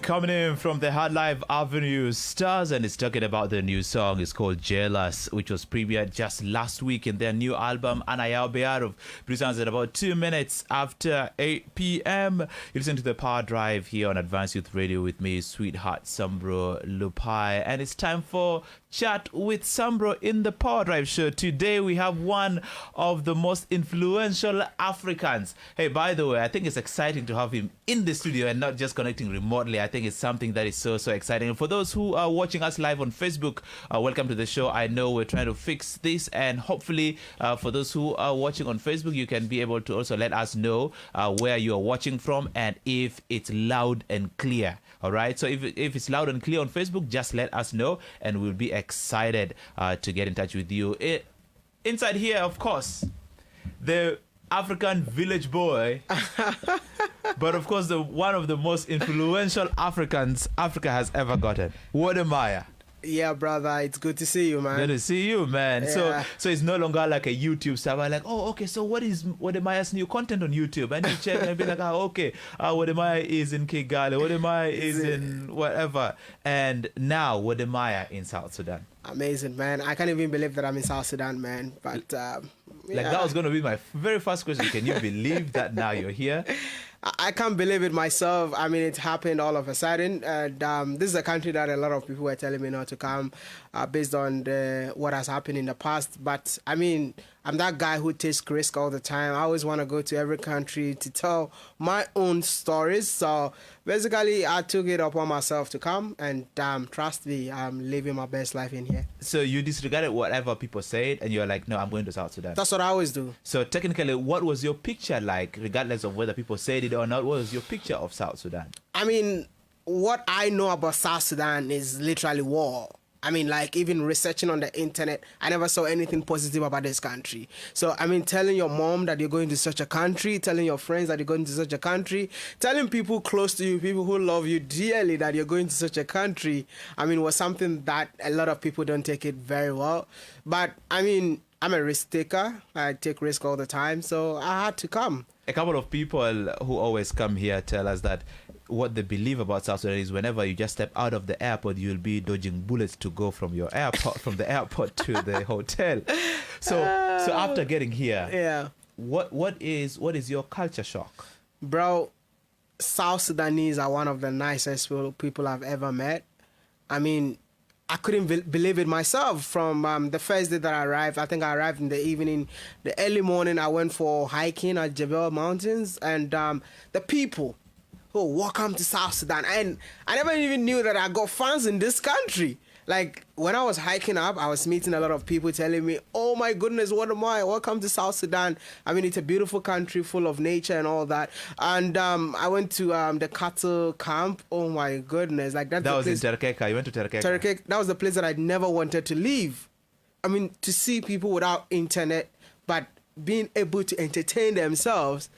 coming in from the Hard Live Avenue Stars, and it's talking about the new song. It's called Jealous, which was premiered just last week in their new album, Anayao Bearov. Presents at about 2 minutes after 8 p.m. You listen to the Power Drive here on Advanced Youth Radio with me, Sweetheart Sambro Lupai, and it's time for Chat with Sambro in the Power Drive show. Today we have one of the most influential Africans. Hey, by the way, I think it's exciting to have him in the studio and not just connecting remotely. I think it's something that is so exciting. And for those who are watching us live on Facebook, welcome to the show. I know we're trying to fix this, and hopefully for those who are watching on Facebook, you can be able to also let us know where you are watching from and if it's loud and clear. All right, so if it's loud and clear on Facebook, just let us know and we'll be excited to get in touch with you. Inside here, of course, the African village boy, but of course one of the most influential Africans Africa has ever gotten, Wode. Yeah, brother, it's good to see you, man. Good to see you, man. Yeah. So it's no longer like a YouTube star. Like, oh, okay, so what is Wode new content on YouTube? And you check and be like, okay, Wode is in Kigali, Wode is in whatever. And now Wode in South Sudan. Amazing, man. I can't even believe that I'm in South Sudan, man. But like, that was going to be my very first question. Can you believe that now you're here? I can't believe it myself. I mean, it happened all of a sudden. This is a country that a lot of people were telling me not to come based on what has happened in the past. But, I mean, I'm that guy who takes risk all the time. I always want to go to every country to tell my own stories. So, basically, I took it upon myself to come. And trust me, I'm living my best life in here. So, you disregarded whatever people said and you're like, no, I'm going to South Sudan. That's what I always do. So, technically, what was your picture like, regardless of whether people said it or not? What was your picture of South Sudan? I mean, what I know about South Sudan is literally war. I mean, like, even researching on the internet, I never saw anything positive about this country. So, I mean, telling your mom that you're going to such a country, telling your friends that you're going to such a country, telling people close to you, people who love you dearly, that you're going to such a country, I mean, was something that a lot of people don't take it very well. But, I mean, I'm a risk taker. I take risk all the time, so I had to come. A couple of people who always come here tell us that what they believe about South Sudan is whenever you just step out of the airport, you'll be dodging bullets to go from your airport, from the airport to the hotel. So after getting here, yeah, what is your culture shock? Bro, South Sudanese are one of the nicest people I've ever met. I mean, I couldn't believe it myself from the first day that I arrived. I think I arrived in the evening. The early morning, I went for hiking at Jebel Mountains. And the people, welcome to South Sudan. And I never even knew that I got fans in this country. Like, when I was hiking up, I was meeting a lot of people telling me, oh my goodness, what am I? Welcome to South Sudan. I mean, it's a beautiful country full of nature and all that. And I went to the cattle camp. Oh my goodness. Like, that was in Terkeka. You went to Terkeka. Terkeka. That was the place that I never wanted to leave. I mean, to see people without internet, but being able to entertain themselves.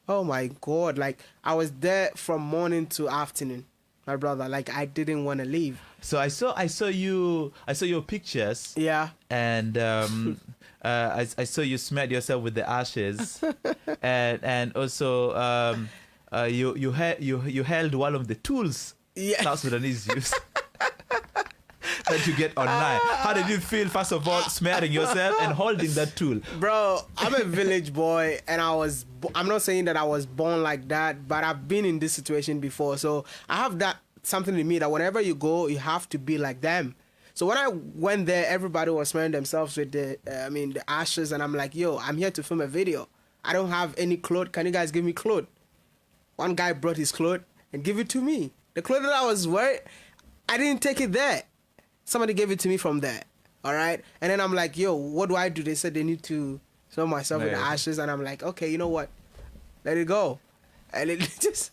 Oh my God. Like, I was there from morning to afternoon. My brother, like, I didn't want to leave. So I saw your pictures. Yeah. And I saw you smeared yourself with the ashes, and also you held one of the tools South Sudanese use that you get online. How did you feel, first of all, smearing yourself and holding that tool? Bro, I'm a village boy, and I'm not saying that I was born like that, but I've been in this situation before. So I have that something in me that whenever you go, you have to be like them. So when I went there, everybody was smearing themselves with the ashes, and I'm like, yo, I'm here to film a video. I don't have any clothes. Can you guys give me clothes? One guy brought his clothes and give it to me. The clothes that I was wearing, I didn't take it there. Somebody gave it to me from there. All right. And then I'm like, yo, what do I do? They said they need to smell myself with the ashes. And I'm like, okay, you know what? Let it go. And it just...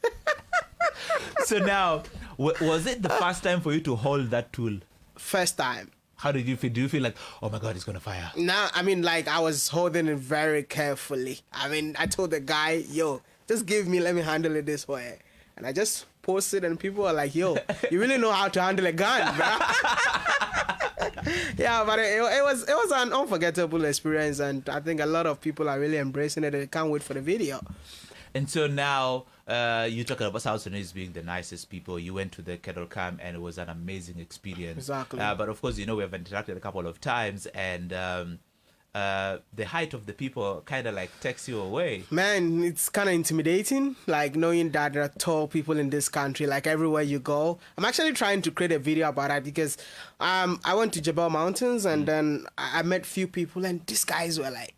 So now, was it the first time for you to hold that tool? First time. How did you feel? Do you feel like, oh my God, it's going to fire? Nah, I mean, like, I was holding it very carefully. I mean, I told the guy, yo, just give me, let me handle it this way. And I just posted, and people are like, yo, you really know how to handle a gun, bro. Yeah, but it was an unforgettable experience, and I think a lot of people are really embracing it. They can't wait for the video. And so now you're talking about South Sudanese being the nicest people. You went to the kettle camp and it was an amazing experience. Exactly. But of course, we have interacted a couple of times, and the height of the people kind of like takes you away. Man, it's kind of intimidating, like knowing that there are tall people in this country, like everywhere you go. I'm actually trying to create a video about that because I went to Jebel Mountains and then I met few people and these guys were like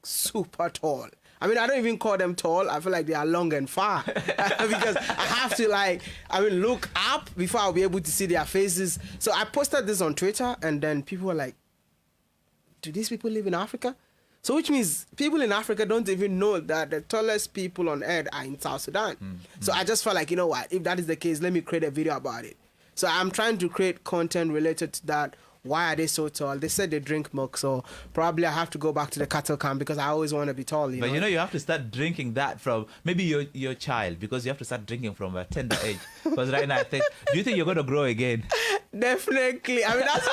super tall. I mean, I don't even call them tall. I feel like they are long and far because I have to look up before I'll be able to see their faces. So I posted this on Twitter and then people were like, do these people live in Africa? So which means people in Africa don't even know that the tallest people on earth are in South Sudan. So I just felt like, you know what, if that is the case, let me create a video about it. So I'm trying to create content related to that. Why are they so tall? They said they drink milk, so probably I have to go back to the cattle camp because I always want to be tall. But you have to start drinking that from maybe your child, because you have to start drinking from a tender age. Because right now, do you think you're going to grow again? Definitely. I mean, that's...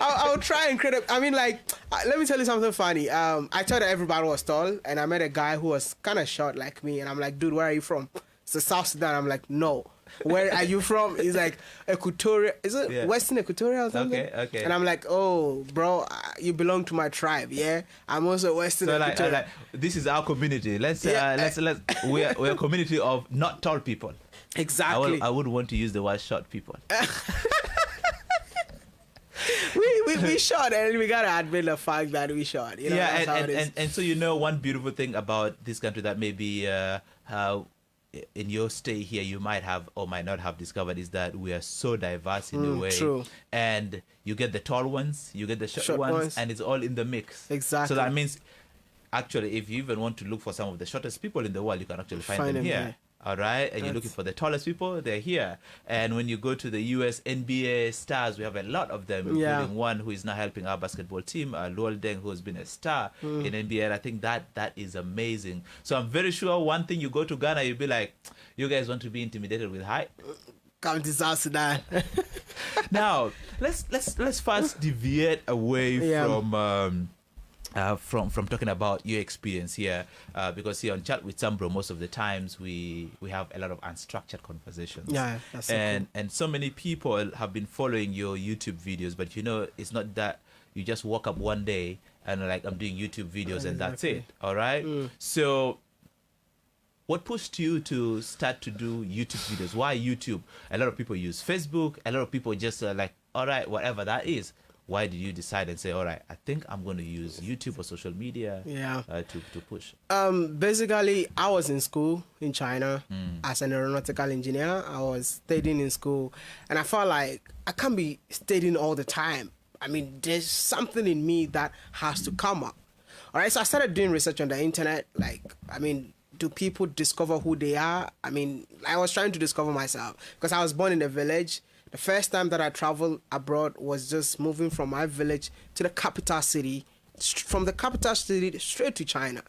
I'll try and create let me tell you something funny. I thought that everybody was tall, and I met a guy who was kind of short like me, and I'm like, dude, where are you from? It's South Sudan. I'm like, no. Where are you from? He's like, Equatorial. Is it Western Equatorial or something? Okay. And I'm like, oh, bro, you belong to my tribe, yeah? I'm also Western Equatorial. This is our community. We're a community of not tall people. Exactly. I would want to use the word short people. we short, and we gotta admit the fact that we short. And so one beautiful thing about this country that maybe how in your stay here you might have or might not have discovered is that we are so diverse in a way. True. And you get the tall ones, you get the short ones, and it's all in the mix. Exactly. So that means actually if you even want to look for some of the shortest people in the world, you can actually find them here. All right, and you're looking for the tallest people, they're here. And when you go to the US NBA stars, we have a lot of them, including one who is now helping our basketball team, Wode, who has been a star in NBA. And I think that is amazing. So I'm very sure one thing, you go to Ghana, you'll be like, you guys want to be intimidated with height? Come to South Sudan. Now, let's first deviate away from talking about your experience here, because here on Chat with Sambro, most of the times we have a lot of unstructured conversations. Yeah, that's so cool. And so many people have been following your YouTube videos, but it's not that you just woke up one day and like, I'm doing YouTube videos and that's it. All right. So what pushed you to start to do YouTube videos? Why YouTube? A lot of people use Facebook. A lot of people just like, all right, whatever that is. Why did you decide and say, all right, I think I'm going to use YouTube or social media to push? Basically, I was in school in China as an aeronautical engineer. I was studying in school, and I felt like I can't be studying all the time. I mean, there's something in me that has to come up. All right, so I started doing research on the internet. Do people discover who they are? I mean, I was trying to discover myself because I was born in a village. The first time that I traveled abroad was just moving from my village to the capital city, from the capital city straight to China.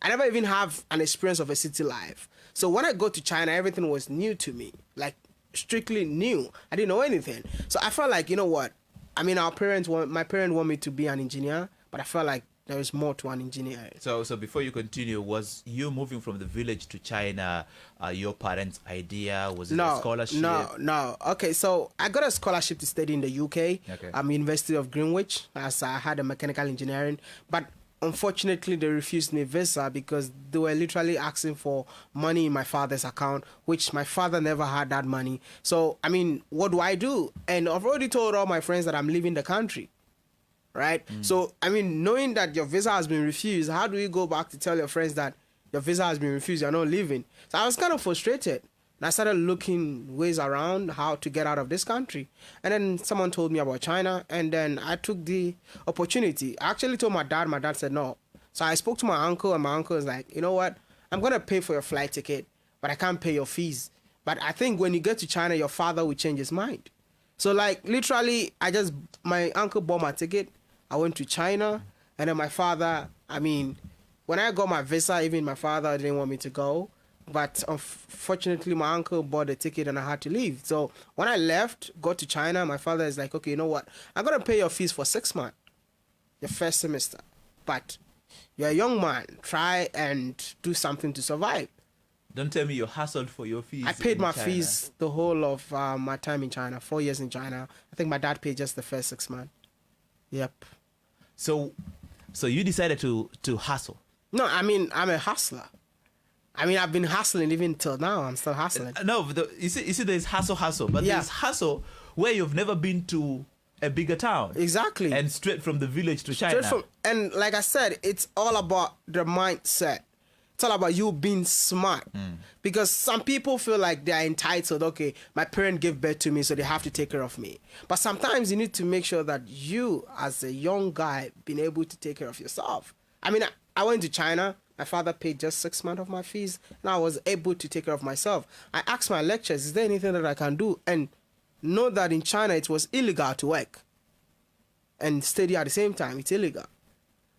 I never even have an experience of a city life. So when I go to China, everything was new to me, like strictly new. I didn't know anything. So I felt like, you know what? I mean, my parents want me to be an engineer, but I felt like there is more to an engineer. So before you continue, was you moving from the village to China your parents' idea? Was it a scholarship? No. Okay, so I got a scholarship to study in the UK. Okay. University of Greenwich, as I had a mechanical engineering. But unfortunately, they refused me visa because they were literally asking for money in my father's account, which my father never had that money. So, I mean, what do? And I've already told all my friends that I'm leaving the country. Right? So, I mean, knowing that your visa has been refused, how do you go back to tell your friends that your visa has been refused, you're not leaving? So I was kind of frustrated. And I started looking ways around how to get out of this country. And then someone told me about China, and then I took the opportunity. I actually told my dad. My dad said no. So I spoke to my uncle, and my uncle was like, you know what? I'm going to pay for your flight ticket, but I can't pay your fees. But I think when you get to China, your father will change his mind. So, like, literally, my uncle bought my ticket. I went to China, and then my father, I mean, when I got my visa, even my father didn't want me to go. But unfortunately, my uncle bought the ticket and I had to leave. So when I left, got to China, my father is like, okay, you know what? I'm going to pay your fees for 6 months, your first semester. But You're a young man. Try and do something to survive. Don't tell me you hustled for your fees. I paid in my China. fees the whole of my time in China. 4 years in China. I think my dad paid just the first 6 months. Yep. So you decided to hustle. No, I mean, I'm a hustler. I mean, I've been hustling even till now. I'm still hustling. No, you see, there's hustle, but Yeah. there's hustle where you've never been to a bigger town. Exactly. And straight from the village to China. And like I said, it's all about the mindset. It's all about you being smart. Because some people feel like they're entitled. Okay, my parent gave birth to me, so they have to take care of me. But sometimes you need to make sure that you, as a young guy, been able to take care of yourself. I mean, I went to China. My father paid just 6 months of my fees, and I was able to take care of myself. I asked my lecturers, is there anything that I can do? And know that in China, it was illegal to work and study at the same time. It's illegal.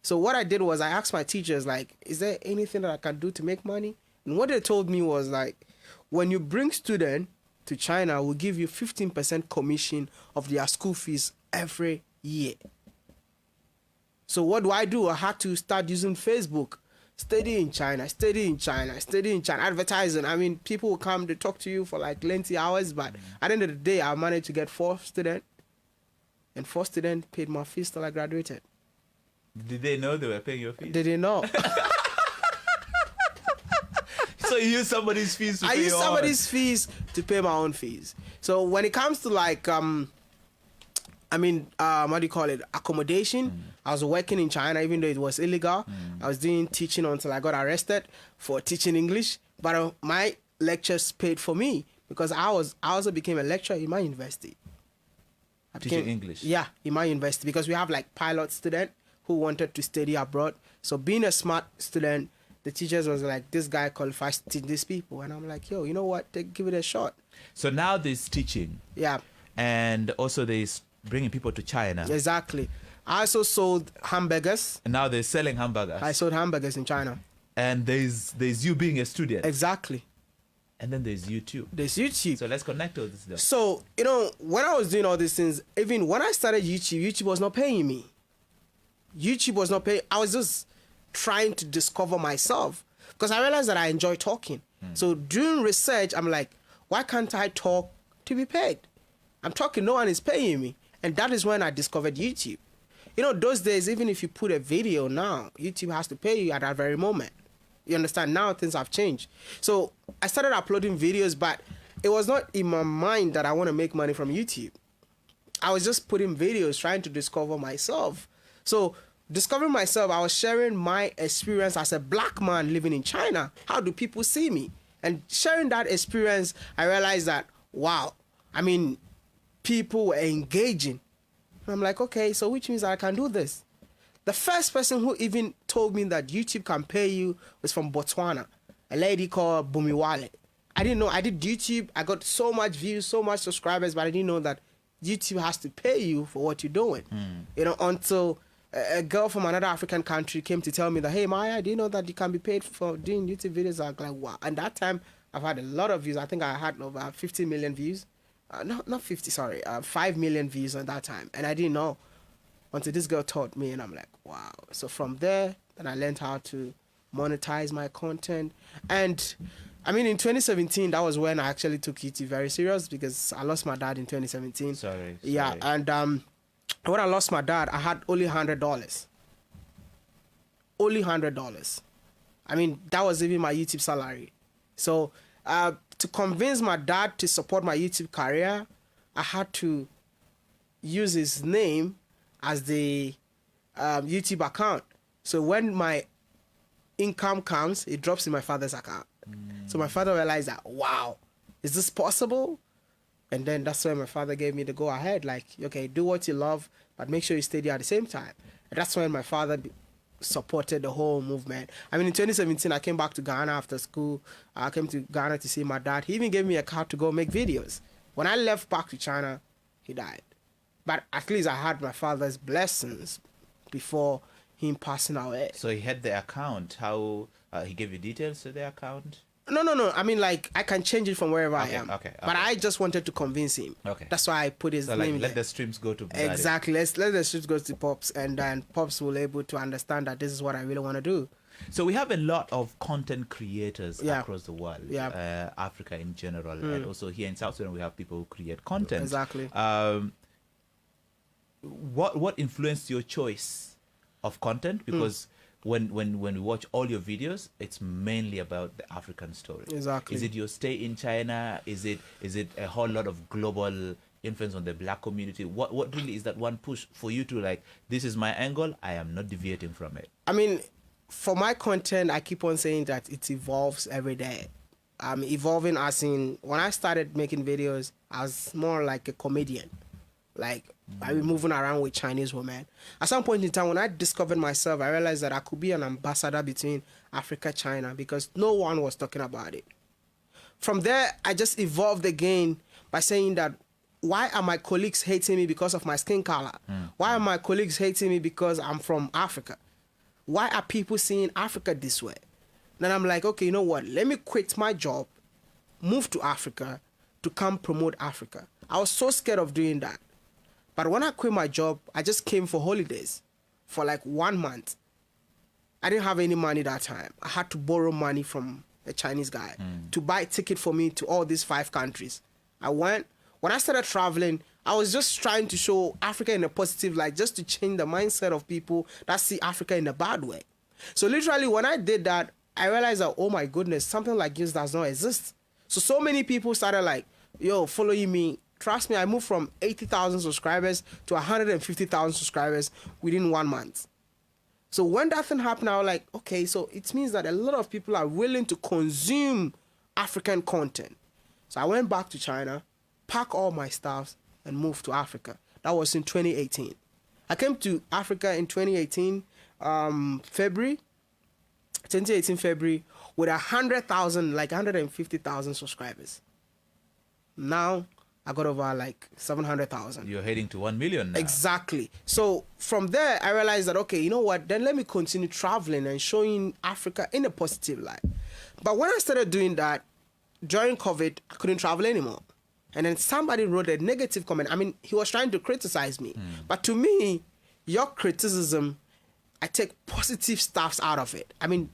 So what I did was I asked my teachers, like, is there anything that I can do to make money? And what they told me was, like, when you bring student to China, we'll give you 15% commission of their school fees every year. So what do? I had to start using Facebook. Study in China, advertising. I mean, people will come, they talk to you for like lengthy hours, but at the end of the day, I managed to get 4 students, and 4 students paid my fees till I graduated. Did they know they were paying your fees? They didn't know. So you used somebody's fees to pay your I used own. somebody's fees to pay my own fees. So when it comes to like, what do you call it? Accommodation. I was working in China, even though it was illegal. I was doing teaching until I got arrested for teaching English. But my lectures paid for me because I also became a lecturer in my university. Teaching English? Yeah, in my university, because we have like pilot student who wanted to study abroad. So being a smart student, the teachers was like, this guy qualifies to teach these people. And I'm like, yo, you know what? Give it a shot. So now there's teaching. Yeah. And also there's bringing people to China. Exactly. I also sold hamburgers. And now they're selling hamburgers. I sold hamburgers in China. And there's you being a student. Exactly. And then there's YouTube. There's YouTube. So let's connect all this stuff. So, when I was doing all these things, even when I started YouTube was not paying me. YouTube was not paying. I was just trying to discover myself because I realized that I enjoy talking. So doing research, I'm like, why can't I talk to be paid? I'm talking, no one is paying me. And that is when I discovered YouTube. Those days, even if you put a video now, YouTube has to pay you at that very moment. You understand? Now things have changed. So I started uploading videos, but it was not in my mind that I want to make money from YouTube. I was just putting videos, trying to discover myself. So discovering myself, I was sharing my experience as a black man living in China. How do people see me? And sharing that experience, I realized that, wow, I mean, people were engaging. And I'm like, okay, so which means I can do this. The first person who even told me that YouTube can pay you was from Botswana, a lady called Bumiwale. I didn't know. I did YouTube. I got so much views, so much subscribers, but I didn't know that YouTube has to pay you for what you're doing. Until a girl from another African country came to tell me that, hey, Maya, do you know that you can be paid for doing YouTube videos? I was like, wow. And that time, I've had a lot of views. I think I had over 50 million views. Not 50, sorry. 5 million views at that time. And I didn't know until this girl taught me. And I'm like, wow. So from there, then I learned how to monetize my content. And I mean, in 2017, that was when I actually took YouTube very serious because I lost my dad in 2017. Sorry. Yeah. And when I lost my dad, I had only $100. Only $100. I mean, that was even my YouTube salary. So to convince my dad to support my YouTube career, I had to use his name as the YouTube account. So when my income comes, it drops in my father's account. So my father realized that, wow, is this possible? And then that's when my father gave me the go ahead, like, okay, do what you love, but make sure you steady at the same time. And that's when my father supported the whole movement. I mean, in 2017, I came back to Ghana after school. I came to Ghana to see my dad. He even gave me a car to go make videos. When I left back to China, he died. But at least I had my father's blessings before him passing away. So he had the account. How he gave you details to the account? No. I mean, like, I can change it from wherever I am. Okay. But I just wanted to convince him. Okay. That's why I put his So name like, let there. the streams go to Wode. Exactly. Let the streets go to Pops, and then Pops will able to understand that this is what I really want to do. So we have a lot of content creators Yeah. across the world, Yeah. Africa in general, and also here in South Sudan we have people who create content. Exactly. What influenced your choice of content? Because when we watch all your videos, it's mainly about the African story. Exactly. Is it your stay in China? Is it a whole lot of global influence on the black community? What really is that one push for you to like, this is my angle, I am not deviating from it? I mean, for my content, I keep on saying that it evolves every day. I'm evolving as in, when I started making videos, I was more like a comedian. Like, I was moving around with Chinese women. At some point in time, when I discovered myself, I realized that I could be an ambassador between Africa and China because no one was talking about it. From there, I just evolved again by saying that, why are my colleagues hating me because of my skin color? Why are my colleagues hating me because I'm from Africa? Why are people seeing Africa this way? Then I'm like, okay, you know what? Let me quit my job, move to Africa to come promote Africa. I was so scared of doing that. But when I quit my job, I just came for holidays for like 1 month. I didn't have any money that time. I had to borrow money from a Chinese guy to buy a ticket for me to all these 5 countries. I went. When I started traveling, I was just trying to show Africa in a positive light, just to change the mindset of people that see Africa in a bad way. So literally, when I did that, I realized that, oh my goodness, something like this does not exist. So many people started like, yo, following me. Trust me, I moved from 80,000 subscribers to 150,000 subscribers within 1 month. So when that thing happened, I was like, okay, so it means that a lot of people are willing to consume African content. So I went back to China, packed all my stuff, and moved to Africa. That was in 2018. I came to Africa in 2018, February, with 100,000, like 150,000 subscribers. Now I got over like 700,000. You're heading to 1 million now. Exactly. So from there, I realized that, okay, you know what? Then let me continue traveling and showing Africa in a positive light. But when I started doing that, during COVID, I couldn't travel anymore. And then somebody wrote a negative comment. I mean, he was trying to criticize me. But to me, your criticism, I take positive stuffs out of it. I mean,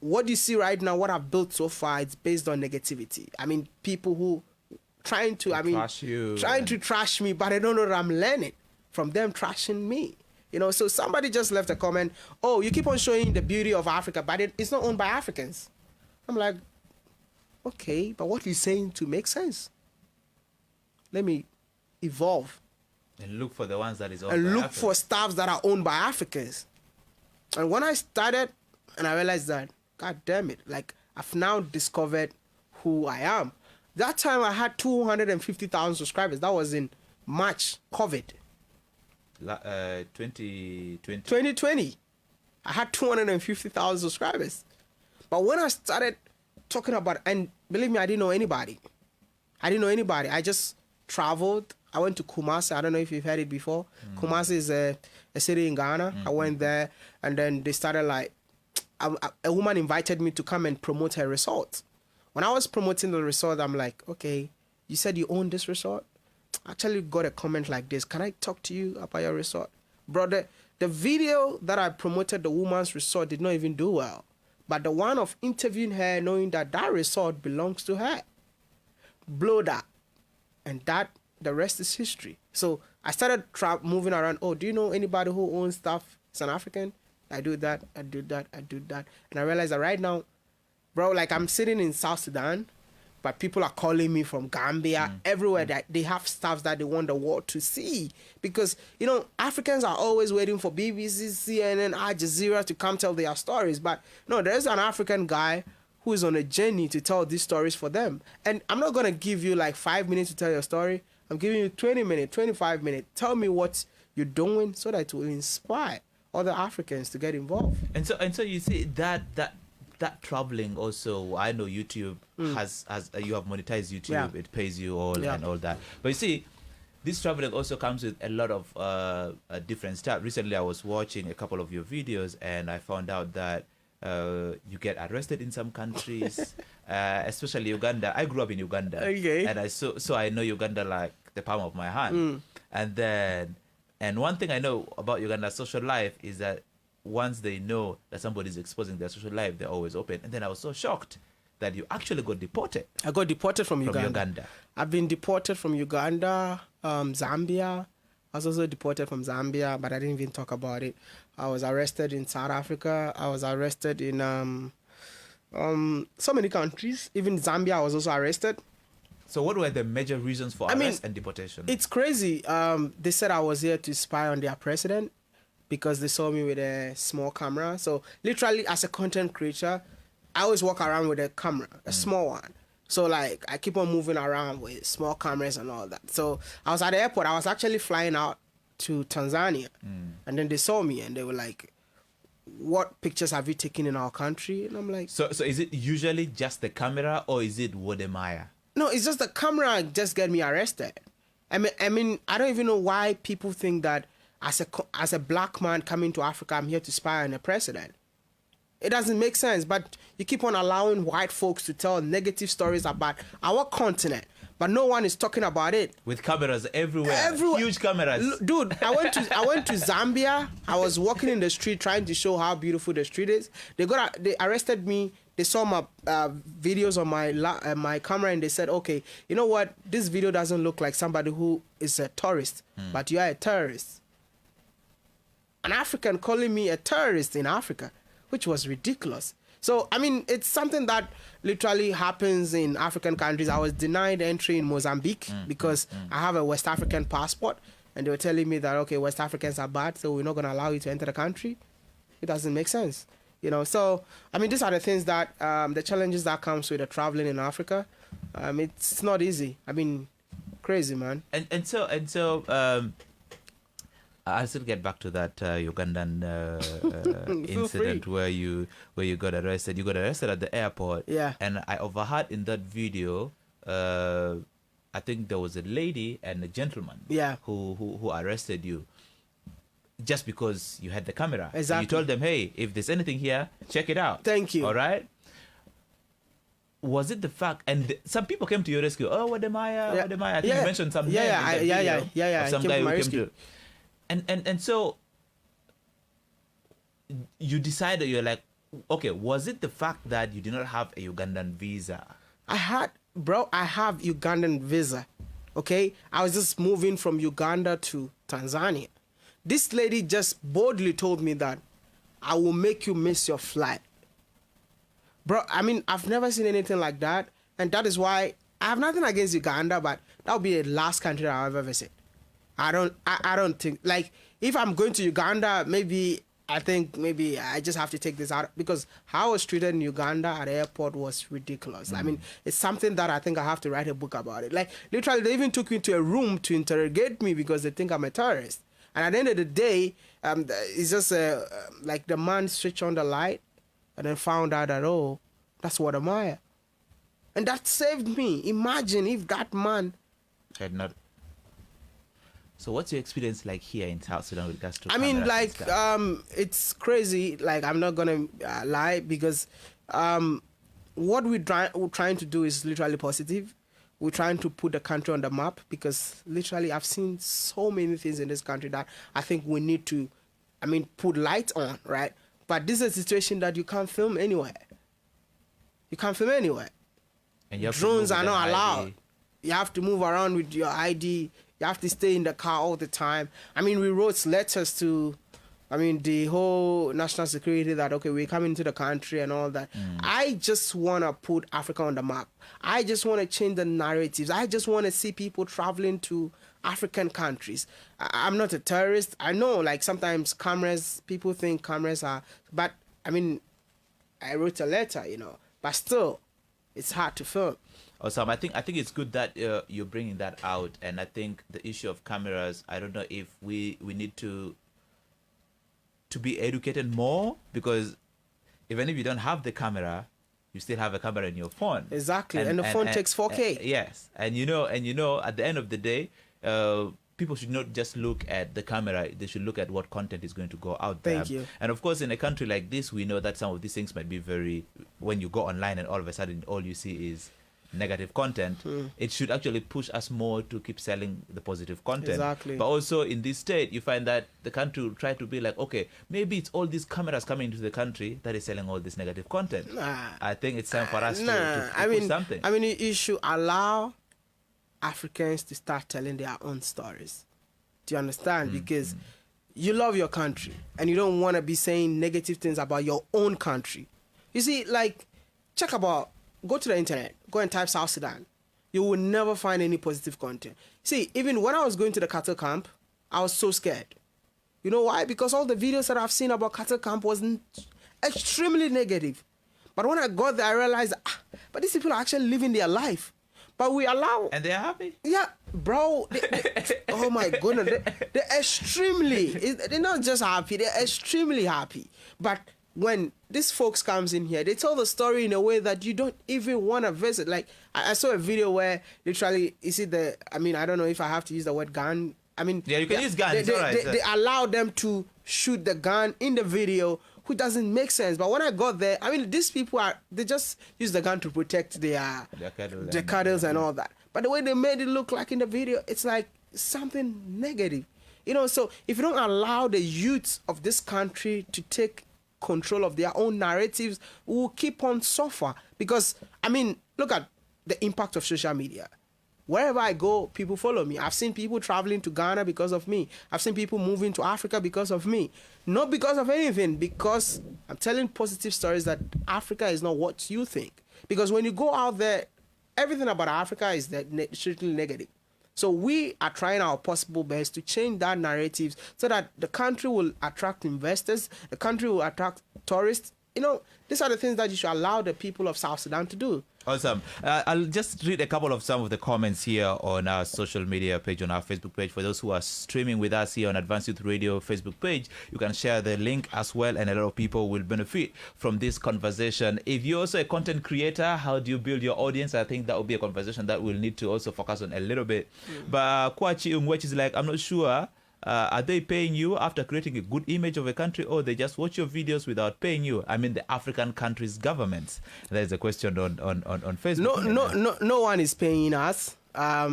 what you see right now, what I've built so far, it's based on negativity. I mean, people who trying to trash me, but I don't know that I'm learning from them trashing me. You know, so somebody just left a comment, oh, you keep on showing the beauty of Africa, but it's not owned by Africans. I'm like, okay, but what you're saying to make sense. Let me evolve. And look for the ones that is owned and by look Africans. for stuff that are owned by Africans. And when I started, and I realized that, God damn it, like, I've now discovered who I am. That time I had 250,000 subscribers. That was in March, COVID. 2020. 2020. I had 250,000 subscribers. But when I started talking about, and believe me, I didn't know anybody. I just traveled. I went to Kumasi. I don't know if you've heard it before. Kumasi is a city in Ghana. I went there, and then they started like, a woman invited me to come and promote her resort. When I was promoting the resort, I'm like, okay, you said you own this resort? I actually got a comment like this. Can I talk to you about your resort? Brother, the video that I promoted the woman's resort did not even do well. But the one of interviewing her, knowing that that resort belongs to her, blew that. And that, the rest is history. So I started moving around. Oh, do you know anybody who owns stuff? It's an African. I do that. And I realized that right now, bro, like I'm sitting in South Sudan, but people are calling me from Gambia, everywhere that they have stuff that they want the world to see. Because, you know, Africans are always waiting for BBC, CNN, Al Jazeera to come tell their stories. But no, there's an African guy who is on a journey to tell these stories for them. And I'm not going to give you like 5 minutes to tell your story. I'm giving you 20 minutes, 25 minutes. Tell me what you're doing so that it will inspire other Africans to get involved. And so you see that traveling also, I know YouTube has you have monetized YouTube, it pays you all and all that. But you see, this traveling also comes with a lot of different stuff. Recently, I was watching a couple of your videos and I found out that you get arrested in some countries, especially Uganda. I grew up in Uganda, Okay. and so I know Uganda like the palm of my hand. And one thing I know about Uganda's social life is that once they know that somebody's exposing their social life, they're always open. And then I was so shocked that you actually got deported. I got deported from Uganda. Uganda. I've been deported from Uganda, Zambia. I was also deported from Zambia, but I didn't even talk about it. I was arrested in South Africa. I was arrested in so many countries. Even Zambia, I was also arrested. So what were the major reasons for arrest and deportation? It's crazy. They said I was here to spy on their president because they saw me with a small camera. So literally, as a content creator, I always walk around with a camera, a small one. So like I keep on moving around with small cameras and all that. So I was at the airport. I was actually flying out to Tanzania, and then they saw me and they were like, "What pictures have you taken in our country?" And I'm like, So is it usually just the camera or is it Wode? No, it's just the camera just get me arrested. I mean, I don't even know why people think that as a black man coming to Africa, I'm here to spy on a president. It doesn't make sense, but you keep on allowing white folks to tell negative stories about our continent, but no one is talking about it. With cameras everywhere. Huge cameras. Dude, I went to Zambia. I was walking in the street trying to show how beautiful the street is. They arrested me. They saw my videos on my camera and they said, okay, you know what? This video doesn't look like somebody who is a tourist, but you are a terrorist. An African calling me a terrorist in Africa, which was ridiculous. So, I mean, it's something that literally happens in African countries. I was denied entry in Mozambique because I have a West African passport. And they were telling me that, okay, West Africans are bad, so we're not going to allow you to enter the country. It doesn't make sense. You know, so, I mean, these are the things that, the challenges that comes with the traveling in Africa. It's not easy. I mean, crazy, man. And so, I'll still get back to that Ugandan incident where you got arrested. You got arrested at the airport. Yeah. And I overheard in that video, I think there was a lady and a gentleman. Yeah. Who arrested you just because you had the camera. Exactly. So you told them, hey, if there's anything here, check it out. Thank you. All right. Was it the fact, and some people came to your rescue? Oh, Wode Maya. I think you mentioned some name in that video of some guy who came to. And so you decided, you're like, okay, was it the fact that you did not have a Ugandan visa? I have Ugandan visa. Okay, I was just moving from Uganda to Tanzania. This lady just boldly told me that I will make you miss your flight. Bro, I mean, I've never seen anything like that. And that is why I have nothing against Uganda, but that would be the last country I'll ever visit. I don't think, like, if I'm going to Uganda, I think I just have to take this out, because how I was treated in Uganda at the airport was ridiculous. I mean, it's something that I think I have to write a book about it. Like, literally, they even took me to a room to interrogate me because they think I'm a terrorist. And at the end of the day, it's just like the man switched on the light and then found out that, oh, that's Wode Maya. And that saved me. Imagine if that man had not. So what's your experience like here in South Sudan with regards to? I mean, like, it's crazy. Like, I'm not gonna lie, because what we're trying to do is literally positive. We're trying to put the country on the map, because literally I've seen so many things in this country that I think we need to, put light on, right? But this is a situation that you can't film anywhere. You can't film anywhere. And drones are not allowed. ID. You have to move around with your ID. You have to stay in the car all the time. I mean, we wrote letters to, the whole national security that, okay, we're coming to the country and all that. I just want to put Africa on the map. I just want to change the narratives. I just want to see people traveling to African countries. I'm not a terrorist. I know, like, sometimes people think cameras are, but, I wrote a letter, but still, it's hard to film. Awesome. I think it's good that you're bringing that out, and I think the issue of cameras, I don't know if we need to be educated more, because even if you don't have the camera, you still have a camera in your phone. Exactly, and the phone takes 4K. Yes, and at the end of the day, people should not just look at the camera, they should look at what content is going to go out there. Thank you. And of course, in a country like this, we know that some of these things might be very, when you go online and all of a sudden all you see is negative content, it should actually push us more to keep selling the positive content. Exactly. But also in this state, you find that the country will try to be like, okay, maybe it's all these cameras coming into the country that is selling all this negative content. I think it's time for us to push something. I mean, you should allow Africans to start telling their own stories. Do you understand? Because you love your country and you don't want to be saying negative things about your own country. You see, like, go to the internet, go and type South Sudan. You will never find any positive content. See, even when I was going to the cattle camp, I was so scared. You know why? Because all the videos that I've seen about cattle camp was extremely negative. But when I got there, I realized, but these people are actually living their life. But we allow... And they're happy? Yeah, bro. Oh, my goodness. They're extremely... They're not just happy. They're extremely happy. But when these folks comes in here, they tell the story in a way that you don't even want to visit. Like, I saw a video where literally, you see I don't know if I have to use the word gun. Yeah, you can use guns. They allow them to shoot the gun in the video, which doesn't make sense. But when I got there, these people they just use the gun to protect their cattle and all that. But the way they made it look like in the video, it's like something negative. So if you don't allow the youth of this country to take control of their own narratives, we will keep on suffer. Because, look at the impact of social media. Wherever I go, people follow me. I've seen people traveling to Ghana because of me. I've seen people moving to Africa because of me. Not because of anything, because I'm telling positive stories that Africa is not what you think. Because when you go out there, everything about Africa is strictly negative. So we are trying our possible best to change that narrative so that the country will attract investors, the country will attract tourists. These are the things that you should allow the people of South Sudan to do. Awesome. I'll just read a couple of some of the comments here on our social media page, on our Facebook page. For those who are streaming with us here on Advanced Youth Radio Facebook page, you can share the link as well, and a lot of people will benefit from this conversation. If you're also a content creator, how do you build your audience? I think that will be a conversation that we'll need to also focus on a little bit. But Kwachi Umwech is like, I'm not sure. Are they paying you after creating a good image of a country, or they just watch your videos without paying you? The African countries' governments. There's a question on Facebook. No one is paying us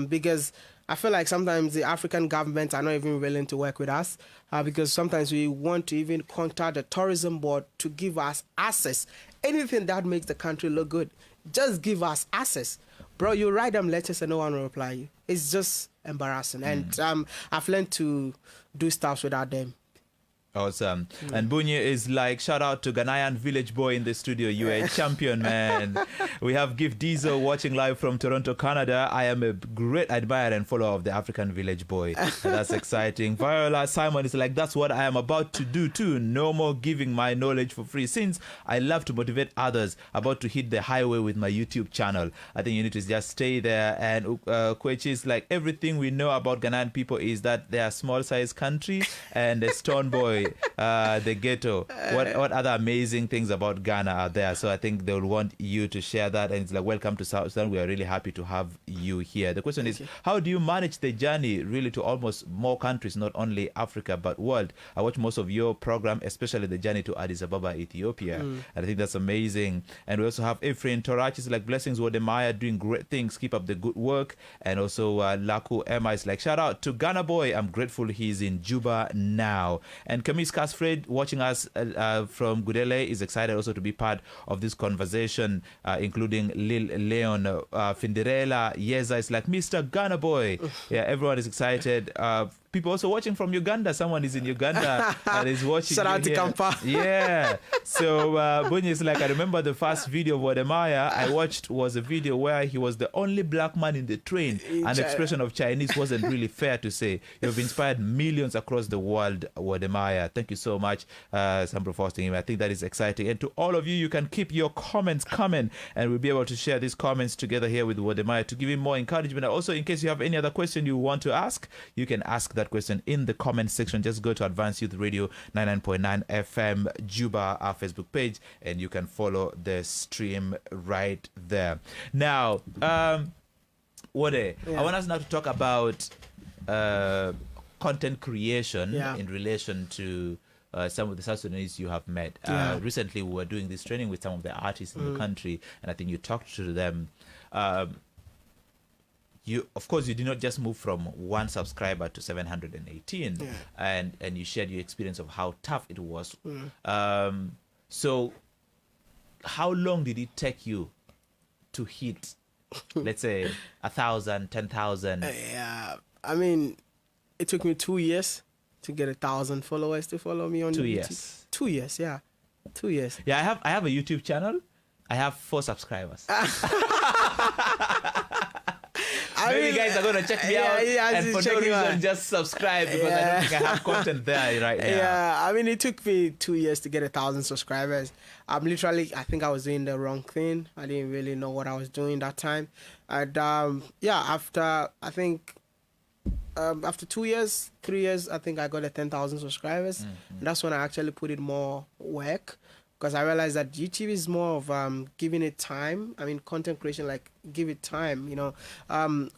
because I feel like sometimes the African governments are not even willing to work with us because sometimes we want to even contact the tourism board to give us access. Anything that makes the country look good, just give us access. Bro, you write them letters and no one will reply you. It's just embarrassing. And I've learned to do stuff without them. Awesome. And Bunye is like, shout out to Ghanaian village boy in the studio. You're a champion, man. We have Gift Diesel watching live from Toronto, Canada. I am a great admirer and follower of the African village boy. And that's exciting. Viola Simon is like, that's what I am about to do too. No more giving my knowledge for free. Since I love to motivate others, about to hit the highway with my YouTube channel. I think you need to just stay there. And Kwechi is like, everything we know about Ghanaian people is that they are small size country and a stone boy. The ghetto. What other amazing things about Ghana are there? So I think they will want you to share that. And it's like, welcome to South Sudan. We are really happy to have you here. The question is, how do you manage the journey really to almost more countries, not only Africa, but world? I watch most of your program, especially the journey to Addis Ababa, Ethiopia. And I think that's amazing. And we also have Ephraim Torach is like, blessings, Wode Maya, doing great things. Keep up the good work. And also Laku Emma is like, shout out to Ghana boy. I'm grateful he's in Juba now. And Kamis Kasfred watching us from Gudele is excited also to be part of this conversation, including Lil Leon Finderella. Yeza is like, Mr. Ghana boy. Yeah, everyone is excited. People also watching from Uganda. Someone is in Uganda and is watching. Shout out to Kampa. Yeah. So Bunyi is like, I remember the first video of Wode Maya I watched was a video where he was the only black man in the train. An expression of Chinese wasn't really fair to say. You've inspired millions across the world, Wode Maya. Thank you so much, Sambro, for hosting him. I think that is exciting. And to all of you, you can keep your comments coming, and we'll be able to share these comments together here with Wode Maya to give him more encouragement. Also, in case you have any other question you want to ask, you can ask that question in the comment section. Just go to Advanced Youth Radio 99.9 FM Juba, our Facebook page, and you can follow the stream right there. Now, Wode, I want us now to talk about content creation Yeah. in relation to some of the South Sudanese you have met. Yeah. Recently, we were doing this training with some of the artists in the country, and I think you talked to them. You, of course, you did not just move from 1 subscriber to 718, Yeah. and you shared your experience of how tough it was. So, how long did it take you to hit, let's say, 1,000, 10,000? Yeah, I mean, it took me 2 years to get 1,000 followers to follow me on 2 YouTube. years. 2 years, yeah, 2 years. Yeah, I have a YouTube channel. I have 4 subscribers. Maybe guys are gonna check me out, and for no reason, just subscribe because I don't think I have content there right now. Yeah, I mean, it took me 2 years to get 1,000 subscribers. I think I was doing the wrong thing. I didn't really know what I was doing that time. And after 2 years, 3 years, I think I got 10,000 subscribers. And that's when I actually put in more work, because I realized that YouTube is more of giving it time. I mean, content creation, like, give it time, you know.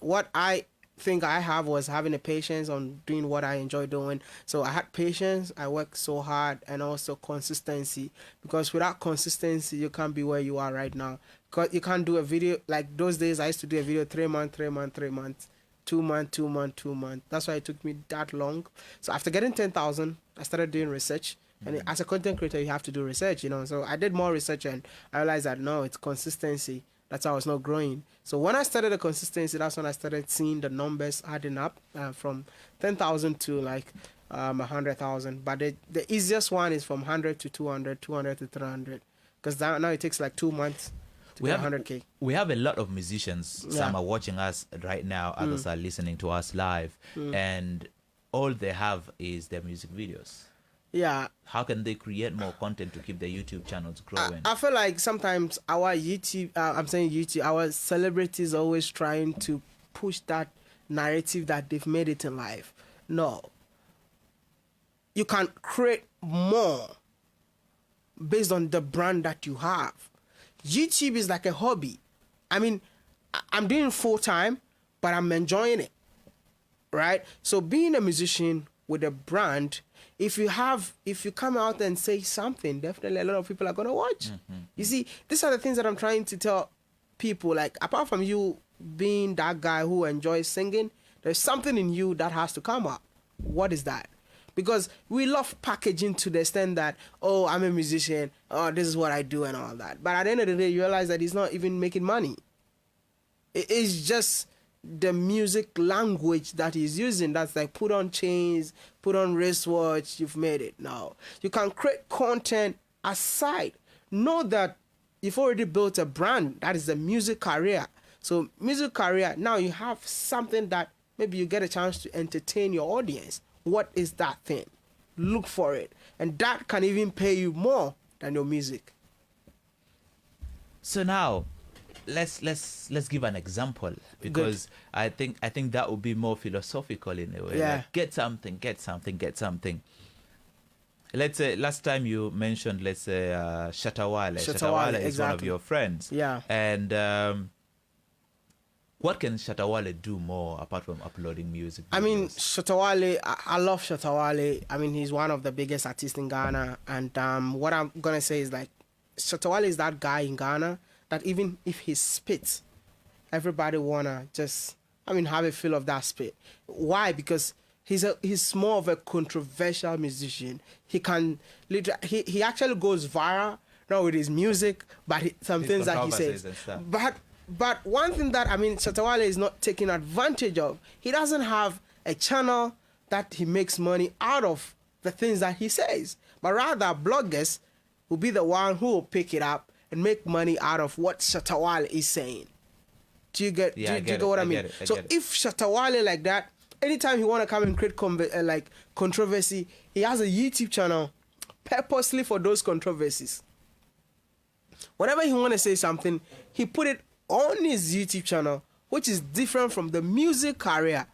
What I think I have was having a patience on doing what I enjoy doing. So I had patience, I worked so hard, and also consistency. Because without consistency, you can't be where you are right now. Because you can't do a video, like those days I used to do a video 3 months, 3 months, 3 months. 2 months, 2 months, 2 months. That's why it took me that long. So after getting 10,000, I started doing research. And as a content creator, you have to do research, you know. So I did more research, and I realized that no, it's consistency. That's how I was not growing. So when I started the consistency, that's when I started seeing the numbers adding up from 10,000 to like 100,000. But the easiest one is from 100 to 200, 200 to 300. Because now it takes like 2 months to get 100K. We have a lot of musicians. Yeah. Some are watching us right now. Others are listening to us live. And all they have is their music videos. Yeah. How can they create more content to keep their YouTube channels growing? I feel like sometimes our our celebrities are always trying to push that narrative that they've made it in life. No. You can create more based on the brand that you have. YouTube is like a hobby. I mean, I'm doing it full time, but I'm enjoying it. Right? So being a musician with a brand, if you come out and say something, definitely a lot of people are going to watch. You see, these are the things that I'm trying to tell people. Like, apart from you being that guy who enjoys singing, there's something in you that has to come out. What is that? Because we love packaging to the extent that, oh, I'm a musician, oh, this is what I do and all that. But at the end of the day, you realize that he's not even making money. It's just the music language that he's using. That's like, put on chains, put on wristwatch, you've made it. No. You can create content aside. Know that you've already built a brand. That is a music career. So music career, now you have something that maybe you get a chance to entertain your audience. What is that thing? Look for it. And that can even pay you more than your music. So now, let's give an example, because good. I think that would be more philosophical in a way. Yeah. Like, get something. Let's say last time you mentioned, let's say Shatawale. Shatawale is exactly. one of your friends. Yeah. And what can Shatawale do more apart from uploading music videos? I mean, Shatawale, I love Shatawale. I mean, he's one of the biggest artists in Ghana. And what I'm going to say is, like, Shatawale is that guy in Ghana that even if he spits, everybody want to just, have a feel of that spit. Why? Because he's more of a controversial musician. He can, he actually goes viral, not with his music, but some things that he says. But one thing that, Shatawale is not taking advantage of, he doesn't have a channel that he makes money out of the things that he says. But rather, bloggers will be the one who will pick it up and make money out of what Shatawale is saying. Do you get what I mean? So if Shatawale like that, anytime he want to come and create controversy, he has a YouTube channel purposely for those controversies. Whenever he want to say something, he put it on his YouTube channel, which is different from the music career.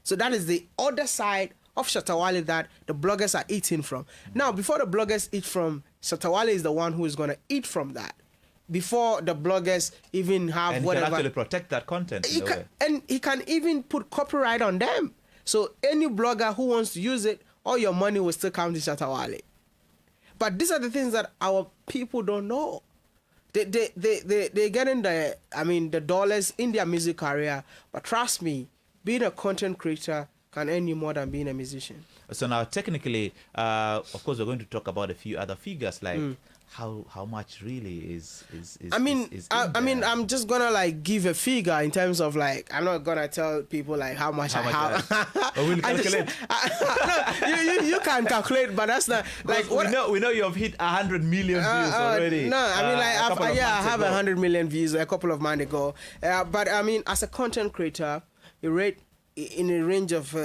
So that is the other side of Shatawale that the bloggers are eating from. Now, before the bloggers eat from, Shatawale is the one who is going to eat from that. Before the bloggers even have and whatever. And he can actually protect that content. And he can even put copyright on them. So any blogger who wants to use it, all your money will still come to Shatta Wale. But these are the things that our people don't know. They get in the dollars in their music career. But trust me, being a content creator can earn you more than being a musician. So now, technically, of course, we're going to talk about a few other figures, like how much really is I'm just gonna like give a figure in terms of like, I'm not gonna tell people like how much I have. We'll calculate. You can calculate, but that's not like what we know you have hit 100 million views already. No, I mean like I have 100 million views a couple of months ago. But I mean, as a content creator, you rate in a range of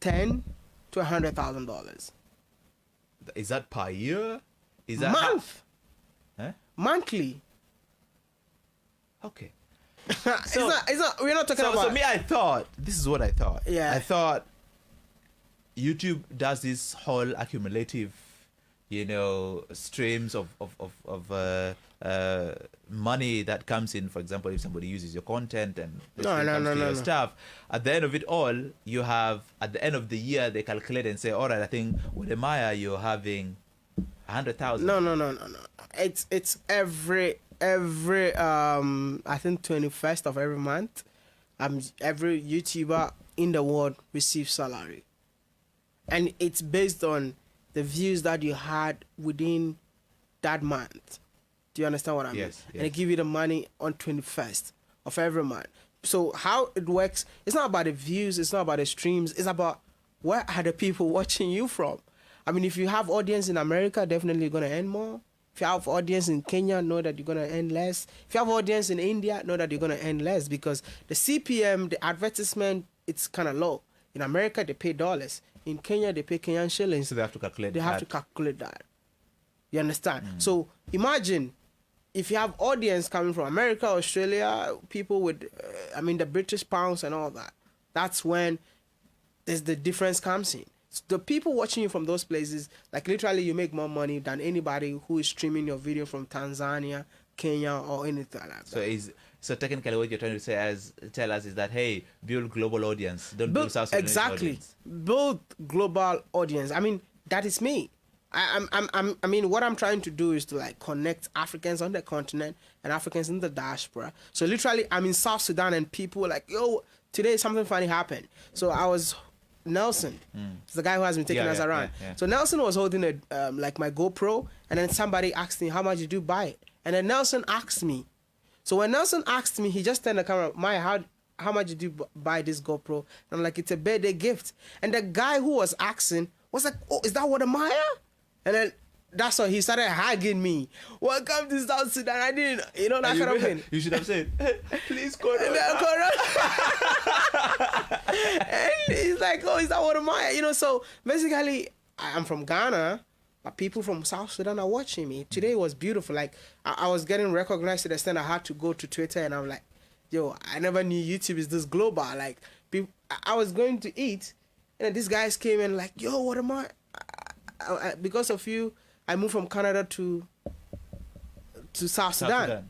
$10,000 to $100,000. Is that per year? Is that month? Huh? Monthly. Okay. So, it's not. We're not talking about. So me, I thought this is what I thought. Yeah. I thought YouTube does this whole accumulative, streams of money that comes in. For example, if somebody uses your content and your stuff, at the end of it all, you have at the end of the year they calculate and say, all right, I think with Maya you're having 100,000. No. It's every I think 21st of every month. Every YouTuber in the world receives salary, and it's based on the views that you had within that month. Do you understand what I mean? Yes. And they give you the money on 21st of every month. So how it works, it's not about the views, it's not about the streams, it's about where are the people watching you from. I mean, if you have audience in America, definitely you're going to earn more. If you have audience in Kenya, know that you're going to earn less. If you have audience in India, know that you're going to earn less, because the CPM, the advertisement, it's kind of low. In America, they pay dollars. In Kenya, they pay Kenyan shillings. So they have to calculate that. You understand? So imagine if you have audience coming from America, Australia, people with, the British pounds and all that. That's when the difference comes in. So the people watching you from those places, like literally you make more money than anybody who is streaming your video from Tanzania, Kenya, or anything like that. So technically what you're trying to tell us is that, hey, build global audience. Don't build South Sudanese audience. Build global audience. I mean, that is me. What I'm trying to do is to like connect Africans on the continent and Africans in the diaspora. So literally I'm in South Sudan and people were like, yo, today something funny happened. So I was Nelson, it's the guy who has been taking us around. Yeah. So Nelson was holding like my GoPro, and then somebody asked me, how much did you buy it? And then Nelson asked me. So when Nelson asked me, he just turned the camera, Maya, how much did you buy this GoPro? And I'm like, it's a birthday gift. And the guy who was asking was like, oh, is that Wode Maya? And then that's why he started hugging me. Welcome to South Sudan. I didn't, that kind of thing. You should have said, please go down. And he's like, oh, is that Wode Maya? So basically, I'm from Ghana, but people from South Sudan are watching me. Today was beautiful. Like, I was getting recognized to the extent I had to go to Twitter, and I'm like, yo, I never knew YouTube is this global. Like, I was going to eat, and these guys came and like, yo, Wode Maya? Because of you, I moved from Canada to South Sudan.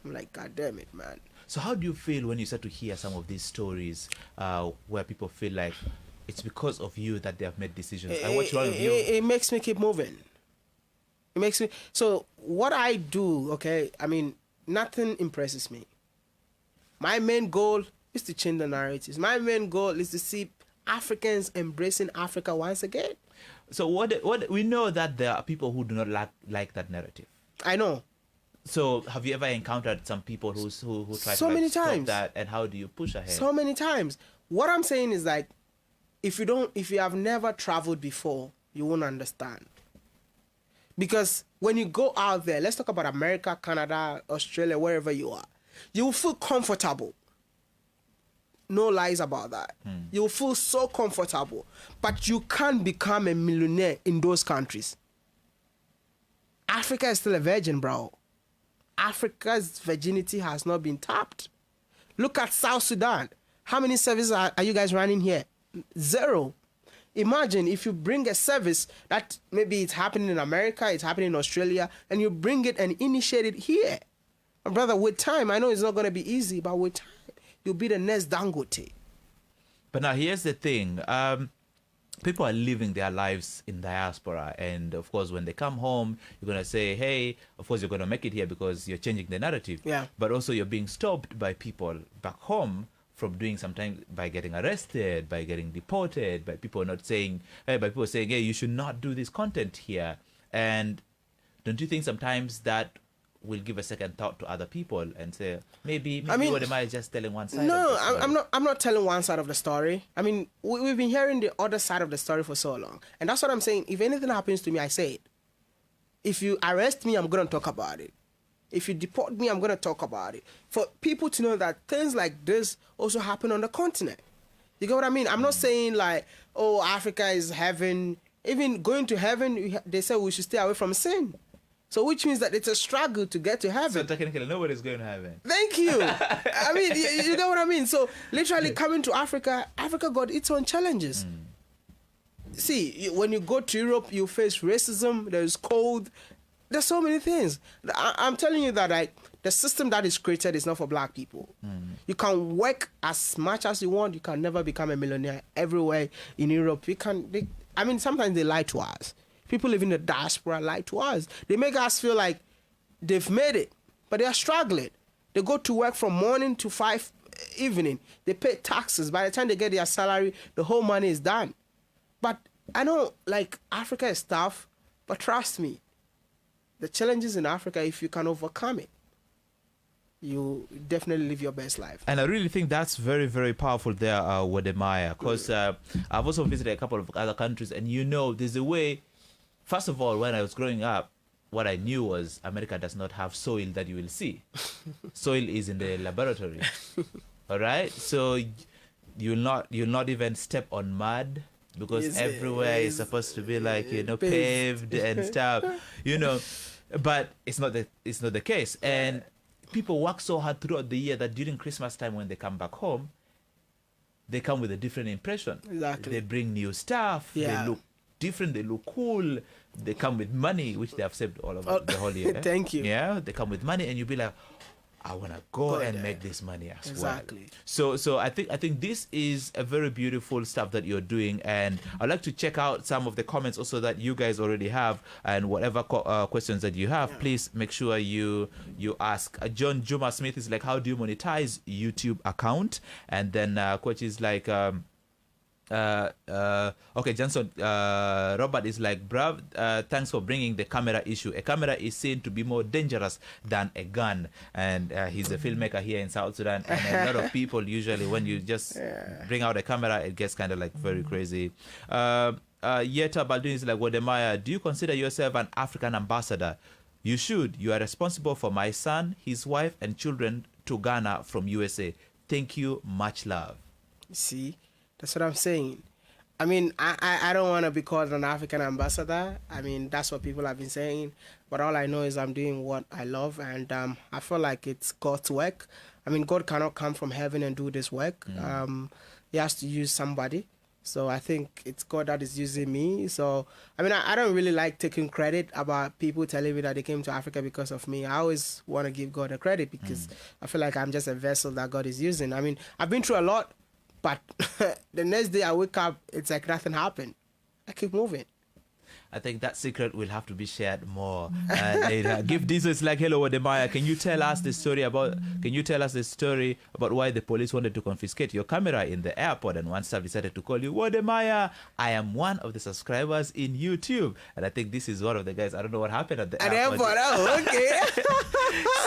I'm like, God damn it, man. So how do you feel when you start to hear some of these stories where people feel like it's because of you that they have made decisions? It makes me keep moving. It makes me... So what I do, nothing impresses me. My main goal is to change the narratives. My main goal is to see Africans embracing Africa once again. So what we know that there are people who do not like that narrative. I know. So have you ever encountered some people who try so to many stop times. that, and how do you push ahead? So many times. What I'm saying is like, if you have never traveled before, you won't understand. Because when you go out there, let's talk about America, Canada, Australia, wherever you are, you will feel comfortable. No lies about that. You'll feel so comfortable. But you can't become a millionaire in those countries. Africa is still a virgin, bro. Africa's virginity has not been tapped. Look at South Sudan. How many services are you guys running here? 0. Imagine if you bring a service that maybe it's happening in America, it's happening in Australia, and you bring it and initiate it here. And brother, with time, I know it's not going to be easy, but with time, you'll be the next Dangote. But now here's the thing. People are living their lives in diaspora, and of course when they come home, you're going to say, hey, of course you're going to make it here because you're changing the narrative. Yeah. But also you're being stopped by people back home from doing, sometimes by getting arrested, by getting deported, by people not saying, by people saying, hey, you should not do this content here. And don't you think sometimes that will give a second thought to other people and say, maybe what am I just telling one side? No, of the story? I'm not telling one side of the story. I mean, we've been hearing the other side of the story for so long, and that's what I'm saying. If anything happens to me, I say it. If you arrest me, I'm gonna talk about it. If you deport me, I'm gonna talk about it. For people to know that things like this also happen on the continent. You get what I mean? I'm not saying like, oh, Africa is heaven. Even going to heaven, they say we should stay away from sin. So which means that it's a struggle to get to heaven. So technically, nobody's going to heaven. Thank you. I mean, you know what I mean? So literally coming to Africa, Africa got its own challenges. See, when you go to Europe, you face racism, there's cold, there's so many things. I'm telling you that like the system that is created is not for black people. You can work as much as you want. You can never become a millionaire everywhere in Europe. Sometimes they lie to us. People living in the diaspora lie to us. They make us feel like they've made it, but they are struggling. They go to work from morning to 5 evening. They pay taxes. By the time they get their salary, the whole money is done. But I know, like, Africa is tough, but trust me, the challenges in Africa, if you can overcome it, you definitely live your best life. And I really think that's very, very powerful there, Wode, because I've also visited a couple of other countries, and there's a way. First of all, when I was growing up, what I knew was America does not have soil that you will see. Soil is in the laboratory. All right? So you'll not even step on mud because everywhere is supposed to be like, paved and stuff, But it's not the case. And people work so hard throughout the year that during Christmas time when they come back home, they come with a different impression. Exactly. They bring new stuff. Yeah. They look different, they look cool, they come with money which they have saved all of the whole year. Thank you. Yeah, they come with money and you'll be like, I want to go and make this money as well. So I think this is a very beautiful stuff that you're doing, and I'd like to check out some of the comments also that you guys already have, and whatever questions that you have, please make sure you ask. John Juma Smith is like, how do you monetize YouTube account? And then coach is like, okay, Johnson, Robert is like, bruv, thanks for bringing the camera issue. A camera is seen to be more dangerous than a gun. And he's a filmmaker here in South Sudan. And a lot of people usually, when you just bring out a camera, it gets kind of like very crazy. Yeta Baldwin is like, Wodemaya, do you consider yourself an African ambassador? You should. You are responsible for my son, his wife, and children to Ghana from USA. Thank you. Much love. See? That's what I'm saying. I mean, I don't want to be called an African ambassador. I mean, that's what people have been saying. But all I know is I'm doing what I love, and I feel like it's God's work. I mean, God cannot come from heaven and do this work. He has to use somebody. So I think it's God that is using me. So, I mean, I don't really like taking credit about people telling me that they came to Africa because of me. I always want to give God the credit because I feel like I'm just a vessel that God is using. I mean, I've been through a lot. But the next day I wake up, it's like nothing happened. I keep moving. I think that secret will have to be shared more later. Give Diesel is like, hello, Wodemaya. Can you tell us the story about why the police wanted to confiscate your camera in the airport, and one staff decided to call you Wodemaya? I am one of the subscribers in YouTube, and I think this is one of the guys. I don't know what happened at the airport. Oh, okay.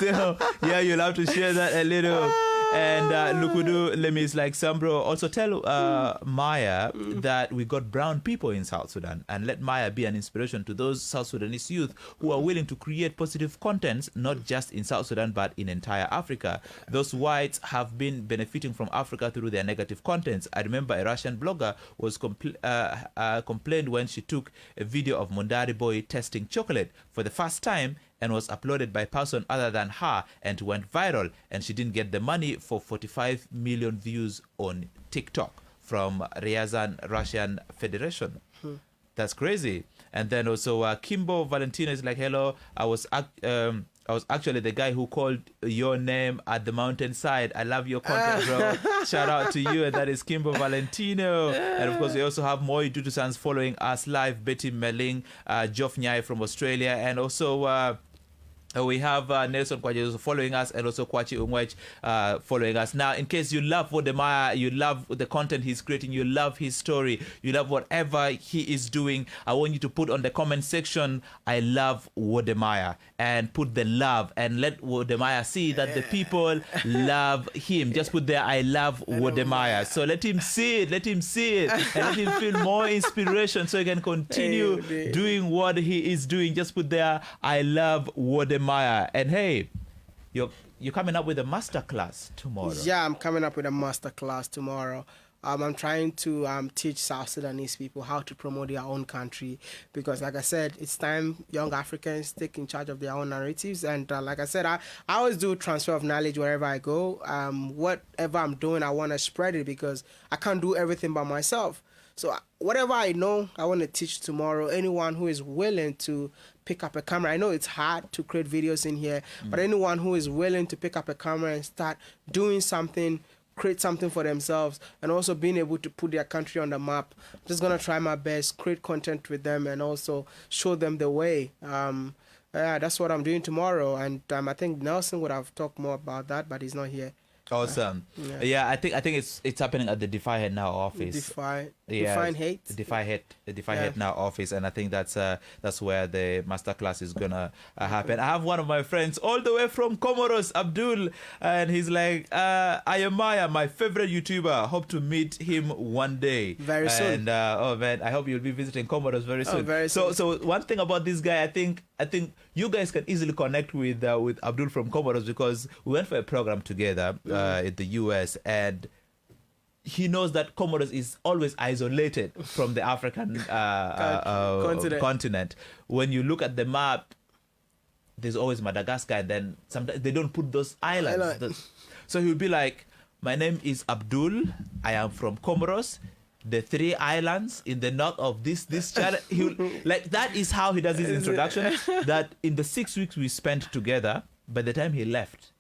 So yeah, you'll have to share that a little. And Lukudu Lemi is like, Sambro, also tell Maya that we got brown people in South Sudan, and let Maya be an inspiration to those South Sudanese youth who are willing to create positive contents, not just in South Sudan, but in entire Africa. Those whites have been benefiting from Africa through their negative contents. I remember a Russian blogger was complained when she took a video of Mundari boy testing chocolate for the first time, and was uploaded by a person other than her, and went viral, and she didn't get the money for 45 million views on TikTok from Ryazan Russian Federation. That's crazy. And then also Kimbo Valentino is like, hello, I was I was actually the guy who called your name at the mountainside. I love your content, bro. Shout out to you. And that is Kimbo Valentino. And of course, we also have Moi Dutusans following us live. Betty Meling, Geoff Nyai from Australia. And also... we have Nelson Kwaji following us, and also Kwachi Umwech following us. Now, in case you love Wode, you love the content he's creating, you love his story, you love whatever he is doing, I want you to put on the comment section, I love Wode, and put the love, and let Wode see that the people love him. Just put there, I love Wode. So let him see it, and let him feel more inspiration so he can continue doing what he is doing. Just put there, I love Wode. And hey, you're coming up with a masterclass tomorrow. Yeah, I'm coming up with a masterclass tomorrow. I'm trying to teach South Sudanese people how to promote their own country, because like I said, it's time young Africans take in charge of their own narratives. And like I said, I always do transfer of knowledge wherever I go. Whatever I'm doing, I want to spread it, because I can't do everything by myself. So whatever I know, I want to teach tomorrow. Anyone who is willing to pick up a camera, I know it's hard to create videos in here, but anyone who is willing to pick up a camera and start doing something, create something for themselves, and also being able to put their country on the map, I'm just going to try my best, create content with them, and also show them the way. Yeah, that's what I'm doing tomorrow. And I think Nelson would have talked more about that, but he's not here. Awesome. Yeah, I think it's happening at the Defy Hate Now office. Defy Hate Now office, and I think that's where the masterclass is gonna happen. I have one of my friends all the way from Comoros, Abdul, and he's like, I admire my favorite YouTuber. Hope to meet him one day. Very soon. And oh man, I hope you'll be visiting Comoros very soon. Very soon. So one thing about this guy, I think you guys can easily connect with Abdul from Comoros, because we went for a program together in the US, and he knows that Comoros is always isolated from the African continent. When you look at the map, there's always Madagascar, and then sometimes they don't put those islands. So he would be like, my name is Abdul, I am from Comoros, the 3 islands in the north of this channel. Like, that is how he does his introduction. That in the 6 weeks we spent together, by the time he left,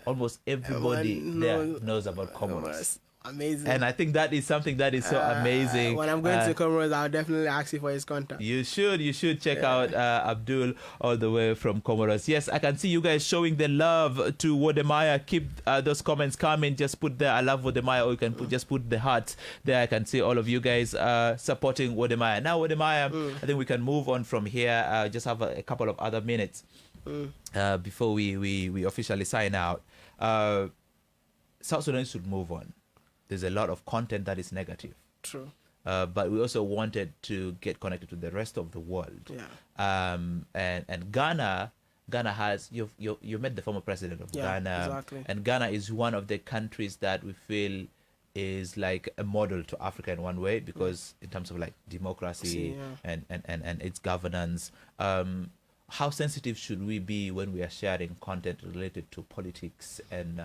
almost everybody there knows about Comoros. Amazing. And I think that is something that is so amazing. When I'm going to Comoros, I'll definitely ask you for his contact. You should check out Abdul all the way from Comoros. Yes, I can see you guys showing the love to Wode. Keep those comments coming. Just put there, I love Wode, or you can just put the hearts there. I can see all of you guys supporting Wode. Now, Wode, I think we can move on from here. Just have a couple of other minutes before we officially sign out. South Sudan should move on. There's a lot of content that is negative. True. But we also wanted to get connected to the rest of the world. Yeah. And Ghana has, you met the former president of Ghana. Exactly. And Ghana is one of the countries that we feel is like a model to Africa in one way, because in terms of like democracy and its governance, how sensitive should we be when we are sharing content related to politics and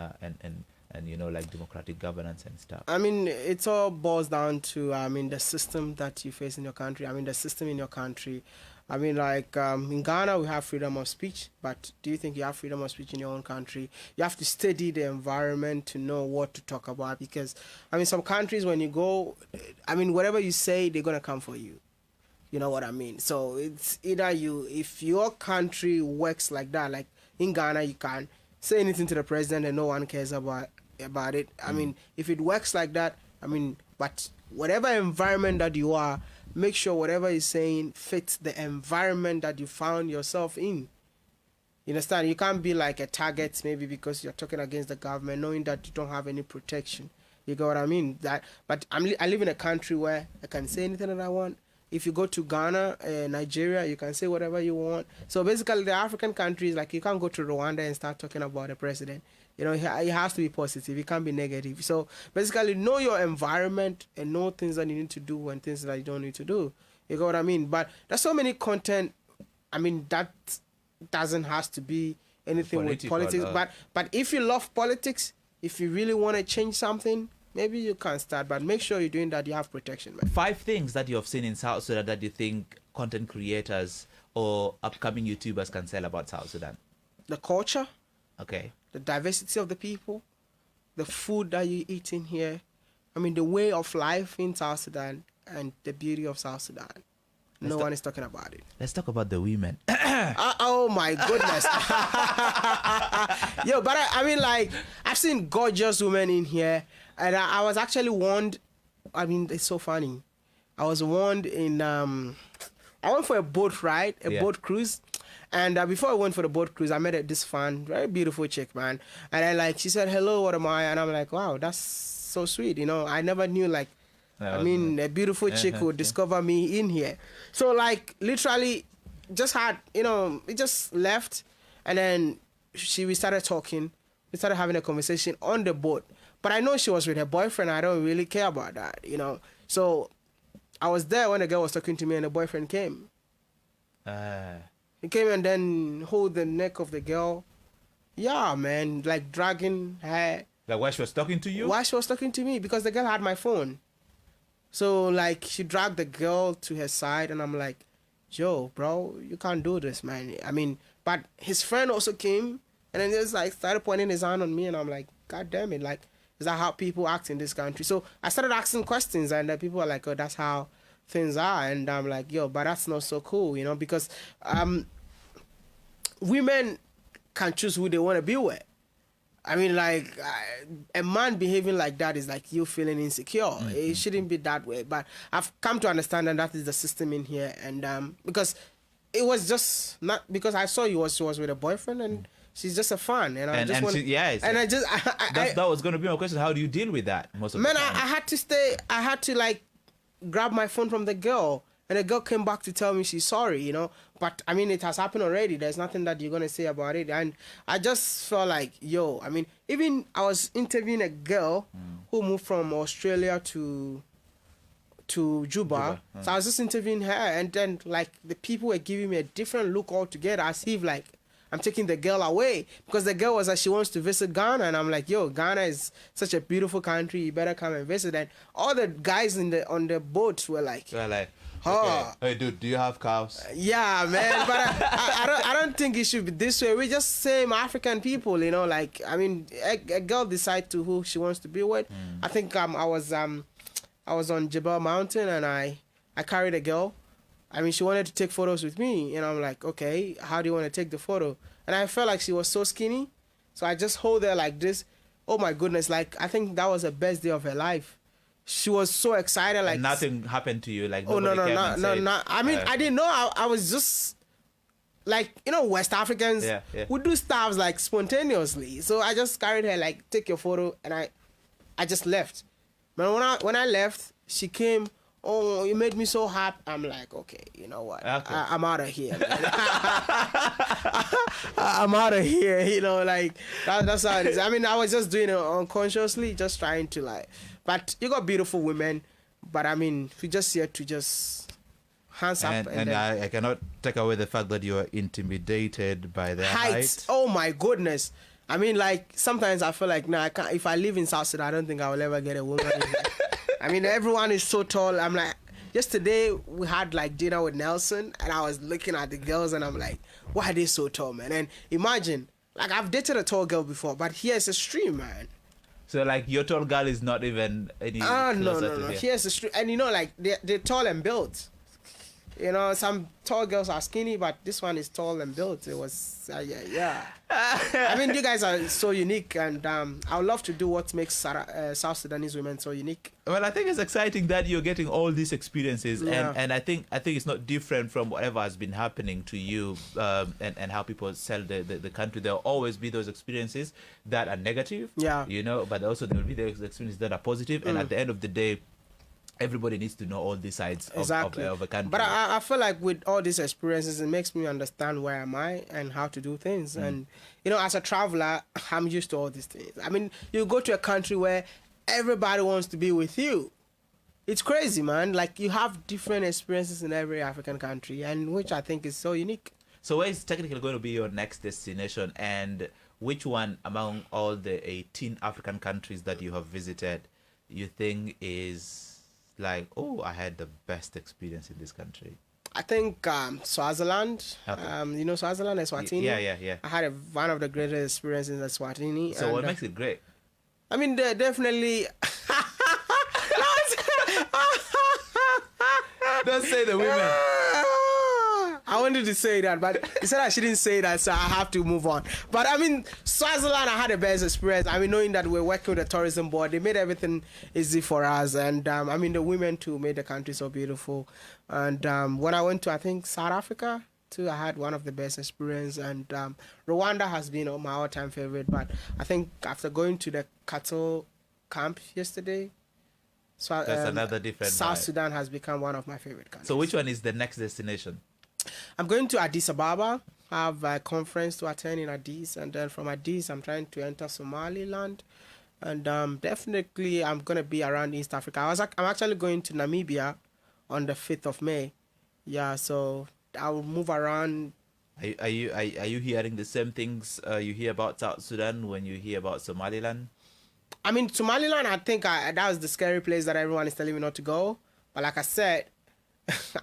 like democratic governance and stuff? I mean, it all boils down to the system that you face in your country. The system in your country. In Ghana we have freedom of speech, but do you think you have freedom of speech in your own country? You have to study the environment to know what to talk about, because some countries, when you go, whatever you say, they're gonna come for you. You know what I mean? So it's either if your country works like that, like in Ghana, you can't say anything to the president and no one cares about it. If it works like that, but whatever environment that you are, make sure whatever you're saying fits the environment that you found yourself in. You understand? You can't be like a target maybe because you're talking against the government, knowing that you don't have any protection. You get what I mean? But I live in a country where I can say anything that I want. If you go to Ghana, Nigeria, you can say whatever you want. So basically, the African countries, like, you can't go to Rwanda and start talking about the president. It has to be positive. It can't be negative. So basically, know your environment and know things that you need to do and things that you don't need to do. You get what I mean? But there's so many content. That doesn't have to be anything with politics. But if you love politics, if you really want to change something, maybe you can start, but make sure you're doing that. You have protection, man. 5 things that you have seen in South Sudan that you think content creators or upcoming YouTubers can sell about South Sudan. the culture, Okay. the diversity of the people, the food that you eat in here. I mean, the way of life in South Sudan and the beauty of South Sudan. No one is talking about it. Let's talk about the women. Oh my goodness. Yo, but I mean, like, I've seen gorgeous women in here, and I was actually warned. I mean, it's so funny. I was warned in I went for a boat ride, a boat cruise. And before I went for the boat cruise, I met this fan, very beautiful chick, man. And then, like, she said, hello, what am I? And I'm like, wow, that's so sweet. You know, I never knew, like, I mean, a beautiful chick would discover me in here. So, like, literally just had, you know, it just left. And then we started talking. We started having a conversation on the boat. But I know she was with her boyfriend. I don't really care about that, you know. So I was there when the girl was talking to me and the boyfriend came. He came and then hold the neck of the girl. Yeah, man, like dragging her. Like while she was talking to you? While she was talking to me, because the girl had my phone. So, like, she dragged the girl to her side, and I'm like, yo, bro, you can't do this, man. I mean, but his friend also came, and then just, like, started pointing his hand on me, and I'm like, God damn it, like, is that how people act in this country? So I started asking questions, and people are like, oh, that's how things are. And I'm like, yo, but that's not so cool, you know, because women can choose who they want to be with. I mean, like, a man behaving like that is like you feeling insecure. Mm-hmm. It shouldn't be that way. But I've come to understand that is the system in here. And because it was just not because I saw she was with a boyfriend and she's just a fan. And I just want that was going to be my question. How do you deal with that most of the time? I had to stay. I had to, like, grab my phone from the girl. And the girl came back to tell me she's sorry, you know. But, I mean, it has happened already. There's nothing that you're going to say about it. And I just felt like, yo, I mean, even I was interviewing a girl who moved from Australia to Juba. So I was just interviewing her. And then, like, the people were giving me a different look altogether, as if, like, I'm taking the girl away. Because the girl was like, she wants to visit Ghana. And I'm like, yo, Ghana is such a beautiful country. You better come and visit. And all the guys on the boat were like... Okay. Hey, dude, do you have cows? Yeah, man, but I don't think it should be this way. We're just same African people, you know. Like, I mean, a girl decides to who she wants to be with. I think I was on Jebel Mountain and I carried a girl. I mean, she wanted to take photos with me, and I'm like, okay, how do you want to take the photo? And I felt like she was so skinny, so I just hold her like this. Oh my goodness! Like, I think that was the best day of her life. She was so excited, like... And nothing happened to you, like... Oh, no. I mean, I didn't know. I was just... Like, you know, West Africans would do stuff, like, spontaneously. So I just carried her, like, take your photo, and I just left. But when I left, she came, oh, you made me so happy. I'm like, okay, you know what? Okay. I'm out of here, man. I'm out of here, you know, like, that's how it is. I mean, I was just doing it unconsciously, just trying to, like... But you got beautiful women, but I mean, we just here to just hands up. And I cannot take away the fact that you are intimidated by their height. Oh my goodness. I mean, like, sometimes I feel like, I can't, if I live in South Sudan, I don't think I will ever get a woman. I mean, everyone is so tall. I'm like, yesterday we had like dinner with Nelson and I was looking at the girls and I'm like, why are they so tall, man? And imagine, like, I've dated a tall girl before, but here's a stream, man. So, like, your tall girl is not even any closer to here. Here's the street. And, you know, like, they're tall and built. You know, some tall girls are skinny, but this one is tall and built. It was, yeah. I mean, you guys are so unique, and I would love to do what makes South Sudanese women so unique. Well, I think it's exciting that you're getting all these experiences, and I think it's not different from whatever has been happening to you, and how people sell the country. There'll always be those experiences that are negative, you know, but also there will be those experiences that are positive, and at the end of the day, everybody needs to know all these sides of a country. But I feel like with all these experiences, it makes me understand where am I and how to do things. And, you know, as a traveler, I'm used to all these things. I mean, you go to a country where everybody wants to be with you. It's crazy, man. Like, you have different experiences in every African country, and which I think is so unique. So where is technically going to be your next destination, and which one among all the 18 African countries that you have visited you think is... like, oh, I had the best experience in this country? I think Swaziland. Okay. You know Swaziland, Eswatini. Yeah. I had one of the greatest experiences in Eswatini. So what makes it great? I mean, definitely. Don't say the women. I wanted to say that, but he said I shouldn't say that, so I have to move on. But I mean, Swaziland, I had the best experience. I mean, knowing that we're working with the tourism board, they made everything easy for us. And I mean, the women too made the country so beautiful. And when I went to, I think, South Africa too, I had one of the best experience. And Rwanda has been my all-time favorite. But I think after going to the cattle camp yesterday, so That's another different South vibe. Sudan has become one of my favorite countries. So which one is the next destination? I'm going to Addis Ababa. I have a conference to attend in Addis, and then from Addis, I'm trying to enter Somaliland, and definitely I'm gonna be around East Africa. I'm actually going to Namibia on the 5th of May. Yeah, so I will move around. Are you hearing the same things you hear about South Sudan when you hear about Somaliland? I mean, Somaliland, I think that was the scary place that everyone is telling me not to go. But like I said,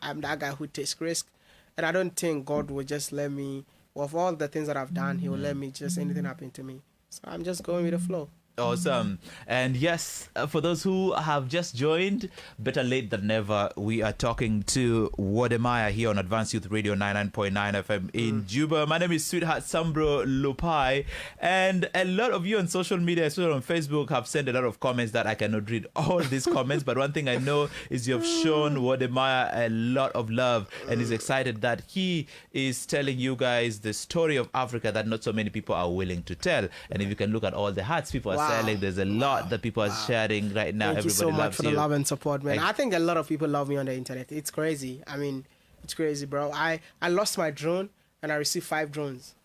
I'm that guy who takes risk. And I don't think God will just let me, of all the things that I've done, He will let me just anything happen to me. So I'm just going with the flow. Awesome. And yes, for those who have just joined, better late than never, we are talking to Wode here on Advanced Youth Radio 99.9 FM in Juba. My name is Sweetheart Sambro Lupai, and a lot of you on social media, especially on Facebook, have sent a lot of comments that I cannot read all these comments, but one thing I know is you have shown Wode a lot of love, and is excited that he is telling you guys the story of Africa that not so many people are willing to tell. And if you can look at all the hearts people are selling, there's a lot that people are sharing right now. Thank you so much for the love and support, man. I think a lot of people love me on the internet. It's crazy. I mean, it's crazy, bro. I lost my drone and I received 5 drones.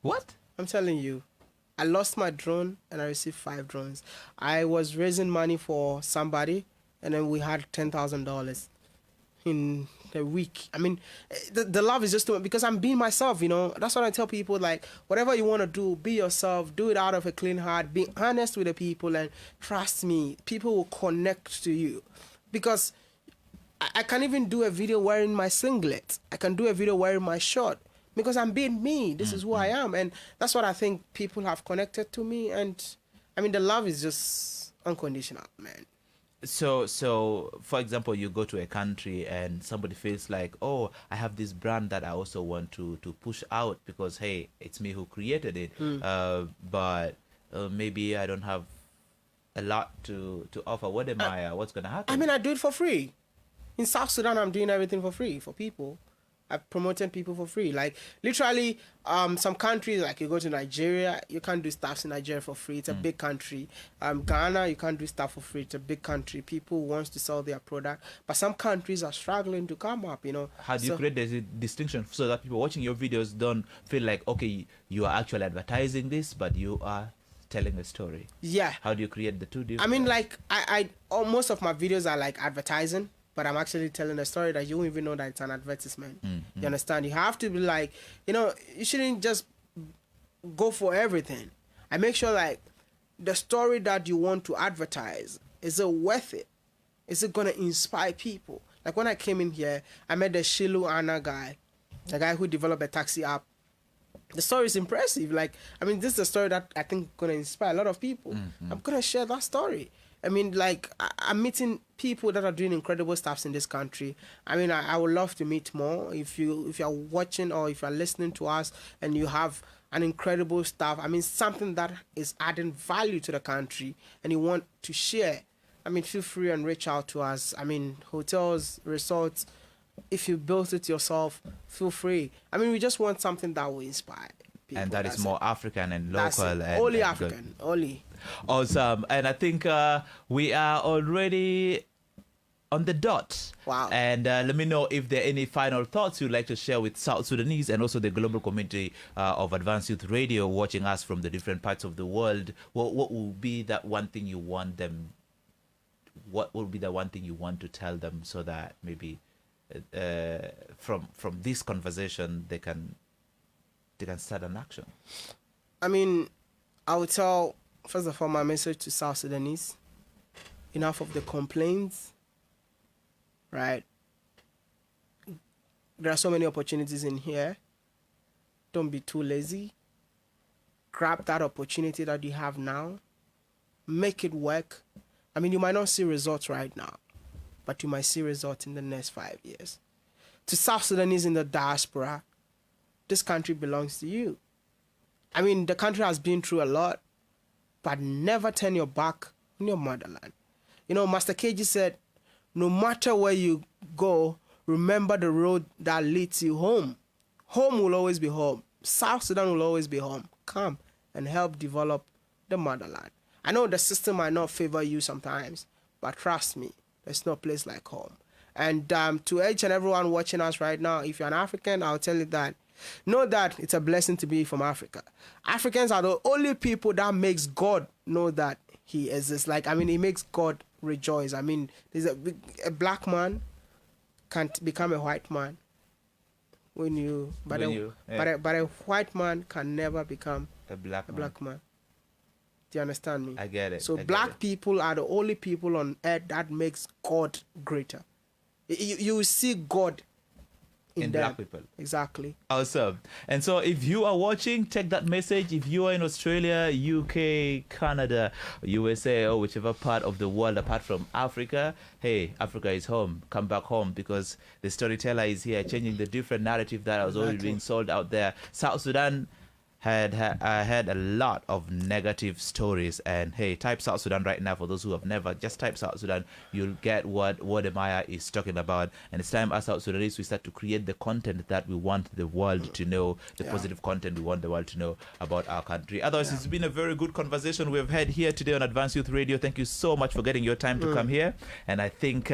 What? I'm telling you. I lost my drone and I received 5 drones. I was raising money for somebody and then we had $10,000 in a week. I mean, the love is just too much because I'm being myself, you know. That's what I tell people, like, whatever you want to do, be yourself, do it out of a clean heart, be honest with the people, and trust me, people will connect to you. Because I can even do a video wearing my singlet. I can do a video wearing my short because I'm being me. This is who I am. And that's what I think people have connected to me. And I mean, the love is just unconditional, man. So for example, you go to a country and somebody feels like, oh, I have this brand that I also want to push out because, hey, it's me who created it. But maybe I don't have a lot to offer. What's going to happen? I mean, I do it for free. In South Sudan, I'm doing everything for free for people. I'm promoting people for free. Like, literally, some countries, like you go to Nigeria, you can't do stuff in Nigeria for free. It's a big country. Ghana, you can't do stuff for free. It's a big country. People wants to sell their product. But some countries are struggling to come up, you know. How do you create the distinction so that people watching your videos don't feel like, okay, you are actually advertising this, but you are telling a story? Yeah. How do you create the two different? I mean, like, most of my videos are like advertising. But I'm actually telling a story that you won't even know that it's an advertisement. You understand? You have to be like, you know, you shouldn't just go for everything. I make sure, like, the story that you want to advertise, is it worth it? Is it going to inspire people? Like, when I came in here, I met the Shilu Anna guy, the guy who developed a taxi app. The story is impressive. Like, I mean, this is a story that I think is going to inspire a lot of people. I'm going to share that story. I mean, like, I'm meeting people that are doing incredible stuff in this country. I mean, I would love to meet more. If you're watching or if you're listening to us and you have an incredible stuff, I mean, something that is adding value to the country and you want to share, I mean, feel free and reach out to us. I mean, hotels, resorts, if you built it yourself, feel free. I mean, we just want something that will inspire people. And that is more African and local. And only African, only. Awesome. And I think we are already on the dot. Wow. And let me know if there are any final thoughts you'd like to share with South Sudanese and also the global community of Advanced Youth Radio watching us from the different parts of the world. What will be that one thing you want them, what will be the one thing you want to tell them so that maybe from this conversation they can start an action? I mean, I would tell, first of all, my message to South Sudanese, enough of the complaints, right? There are so many opportunities in here. Don't be too lazy. Grab that opportunity that you have now. Make it work. I mean, you might not see results right now, but you might see results in the next 5 years. To South Sudanese in the diaspora, this country belongs to you. I mean, the country has been through a lot, but never turn your back on your motherland. You know, Master KG said, no matter where you go, remember the road that leads you home. Home will always be home. South Sudan will always be home. Come and help develop the motherland. I know the system might not favor you sometimes, but trust me, there's no place like home. And to each and everyone watching us right now, if you're an African, I'll tell you that, know that it's a blessing to be from Africa. Africans are the only people that makes God know that he exists. Like, I mean, it makes God rejoice. I mean, there's a black man can't become a white man but a white man can never become a black man. Do you understand me? I get it. So black people are the only people on earth that makes God greater. You will see God in them. Black people. Exactly. Awesome. And so if you are watching, take that message. If you are in Australia, UK, Canada, USA, or whichever part of the world apart from Africa, hey, Africa is home. Come back home, because the storyteller is here changing the different narrative that was already being sold out there. South Sudan had a lot of negative stories, and hey, type South Sudan right now. For those who have never, just type South Sudan, you'll get what Wode is talking about. And it's time as South Sudanese we start to create the content that we want the world to know, the positive content we want the world to know about our country. Otherwise, it's been a very good conversation we've had here today on Advanced Youth Radio. Thank you so much for getting your time to come here. And I think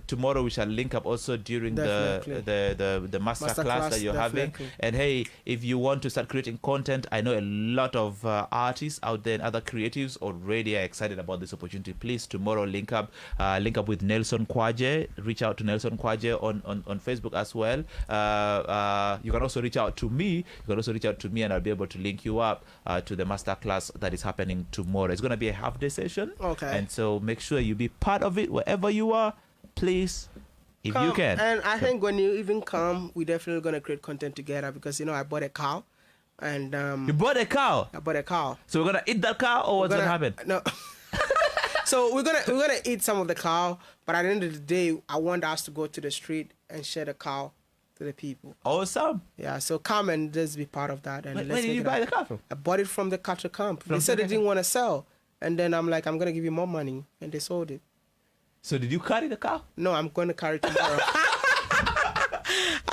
tomorrow we shall link up also during the master class that you're having. And hey, if you want to start creating content, I know a lot of artists out there and other creatives already are excited about this opportunity. Please, tomorrow link up with Nelson Kwaje. Reach out to Nelson Kwaje on Facebook as well. You can also reach out to me. And I'll be able to link you up to the master class that is happening tomorrow. It's going to be a half-day session. Okay. And so make sure you be part of it wherever you are. Please, if come, you can. And I think when you even come, we're definitely going to create content together, because, you know, I bought a cow. And you bought a cow? I bought a cow. So we're going to eat that cow, or what's going to happen? No. So we're gonna eat some of the cow, but at the end of the day, I want us to go to the street and share the cow to the people. Awesome. Yeah, so come and just be part of that. And where did you buy the cow from? I bought it from the cattle camp. They said they didn't want to sell. And then I'm like, I'm going to give you more money. And they sold it. So did you carry the cow? No, I'm going to carry it tomorrow.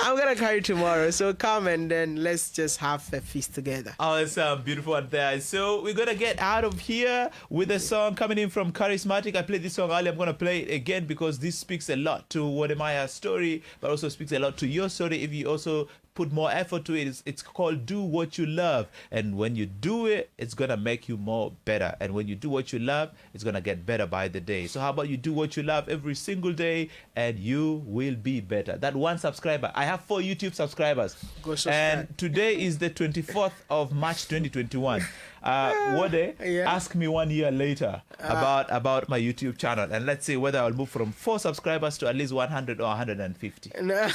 I'm going to carry it tomorrow. So come and then let's just have a feast together. Awesome. Beautiful one there. So we're going to get out of here with a song coming in from Charismatic. I played this song earlier. I'm going to play it again because this speaks a lot to Wodemaya's story, but also speaks a lot to your story if you also put more effort to it. It's called Do What You Love. And when you do it, it's going to make you more better. And when you do what you love, it's going to get better by the day. So how about you do what you love every single day and you will be better. That one subscriber. I have 4 YouTube subscribers. Go subscribe. And today is the 24th of March 2021. Wode, ask me 1 year later about my YouTube channel. And let's see whether I'll move from 4 subscribers to at least 100 or 150. No.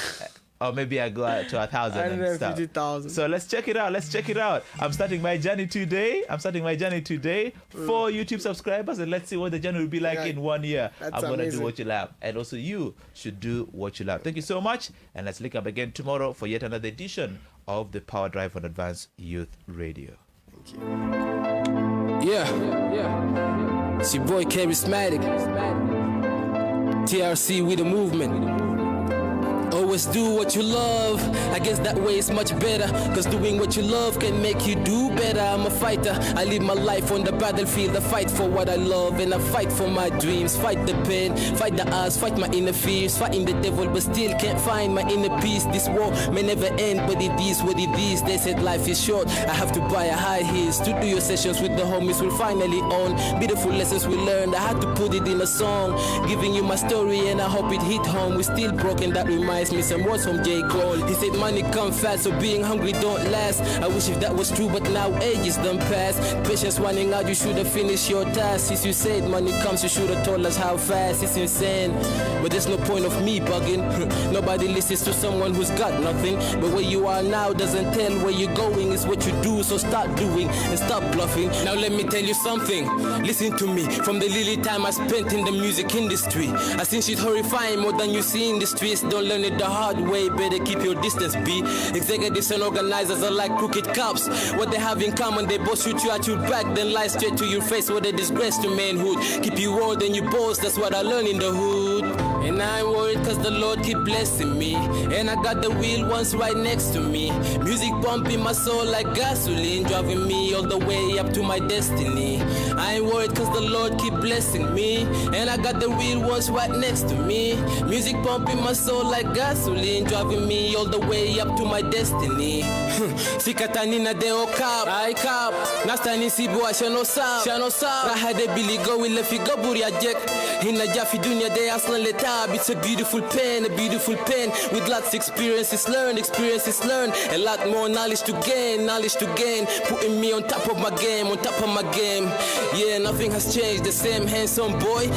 Or maybe I go out to 1,000 and stuff. 150,000. So let's check it out. I'm starting my journey today. 4 YouTube subscribers, and let's see what the journey will be like in 1 year. I'm going to do what you love. And also you should do what you love. Thank you so much. And let's link up again tomorrow for yet another edition of the Power Drive on Advanced Youth Radio. Thank you. Yeah. It's your boy Charismatic. TRC with the movement. Always do what you love. I guess that way is much better, cause doing what you love can make you do better. I'm a fighter. I live my life on the battlefield. I fight for what I love and I fight for my dreams. Fight the pain, fight the odds, fight my inner fears. Fighting the devil but still can't find my inner peace. This war may never end, but it is what it is. They said life is short. I have to buy a high heels. Studio sessions with the homies will finally on. Beautiful lessons we learned. I had to put it in a song, giving you my story and I hope it hit home. We're still broken, that reminds me me some words from J. Cole. He said money come fast, so being hungry don't last. I wish if that was true, but now ages done pass. Patience running out, you should have finished your task. Since you said money comes, you should have told us how fast. It's insane, but there's no point of me bugging. Nobody listens to someone who's got nothing. But where you are now doesn't tell where you're going. It's what you do, so start doing and stop bluffing. Now let me tell you something, listen to me. From the little time I spent in the music industry, I seen shit horrifying more than you see in the streets. Don't learn it the hard way, better keep your distance, B. Executives and organizers are like crooked cops. What they have in common, they both shoot you at your back, then lie straight to your face. What a disgrace to manhood. Keep you raw, then you boast, that's what I learned in the hood. And I ain't worried cause the Lord keep blessing me. And I got the real ones right next to me. Music pumping my soul like gasoline, driving me all the way up to my destiny. I ain't worried cause the Lord keep blessing me. And I got the real ones right next to me. Music pumping my soul like gasoline, driving me all the way up to my destiny. Sikatanina deo kap, I kap. Nastani sibu a shano sab, shano sab. Rahade Billy go will if you go buria jek. Hina jafi dunya de aslan letab. It's a beautiful pen with lots of experiences learned, a lot more knowledge to gain, putting me on top of my game, Yeah, nothing has changed, the same handsome boy.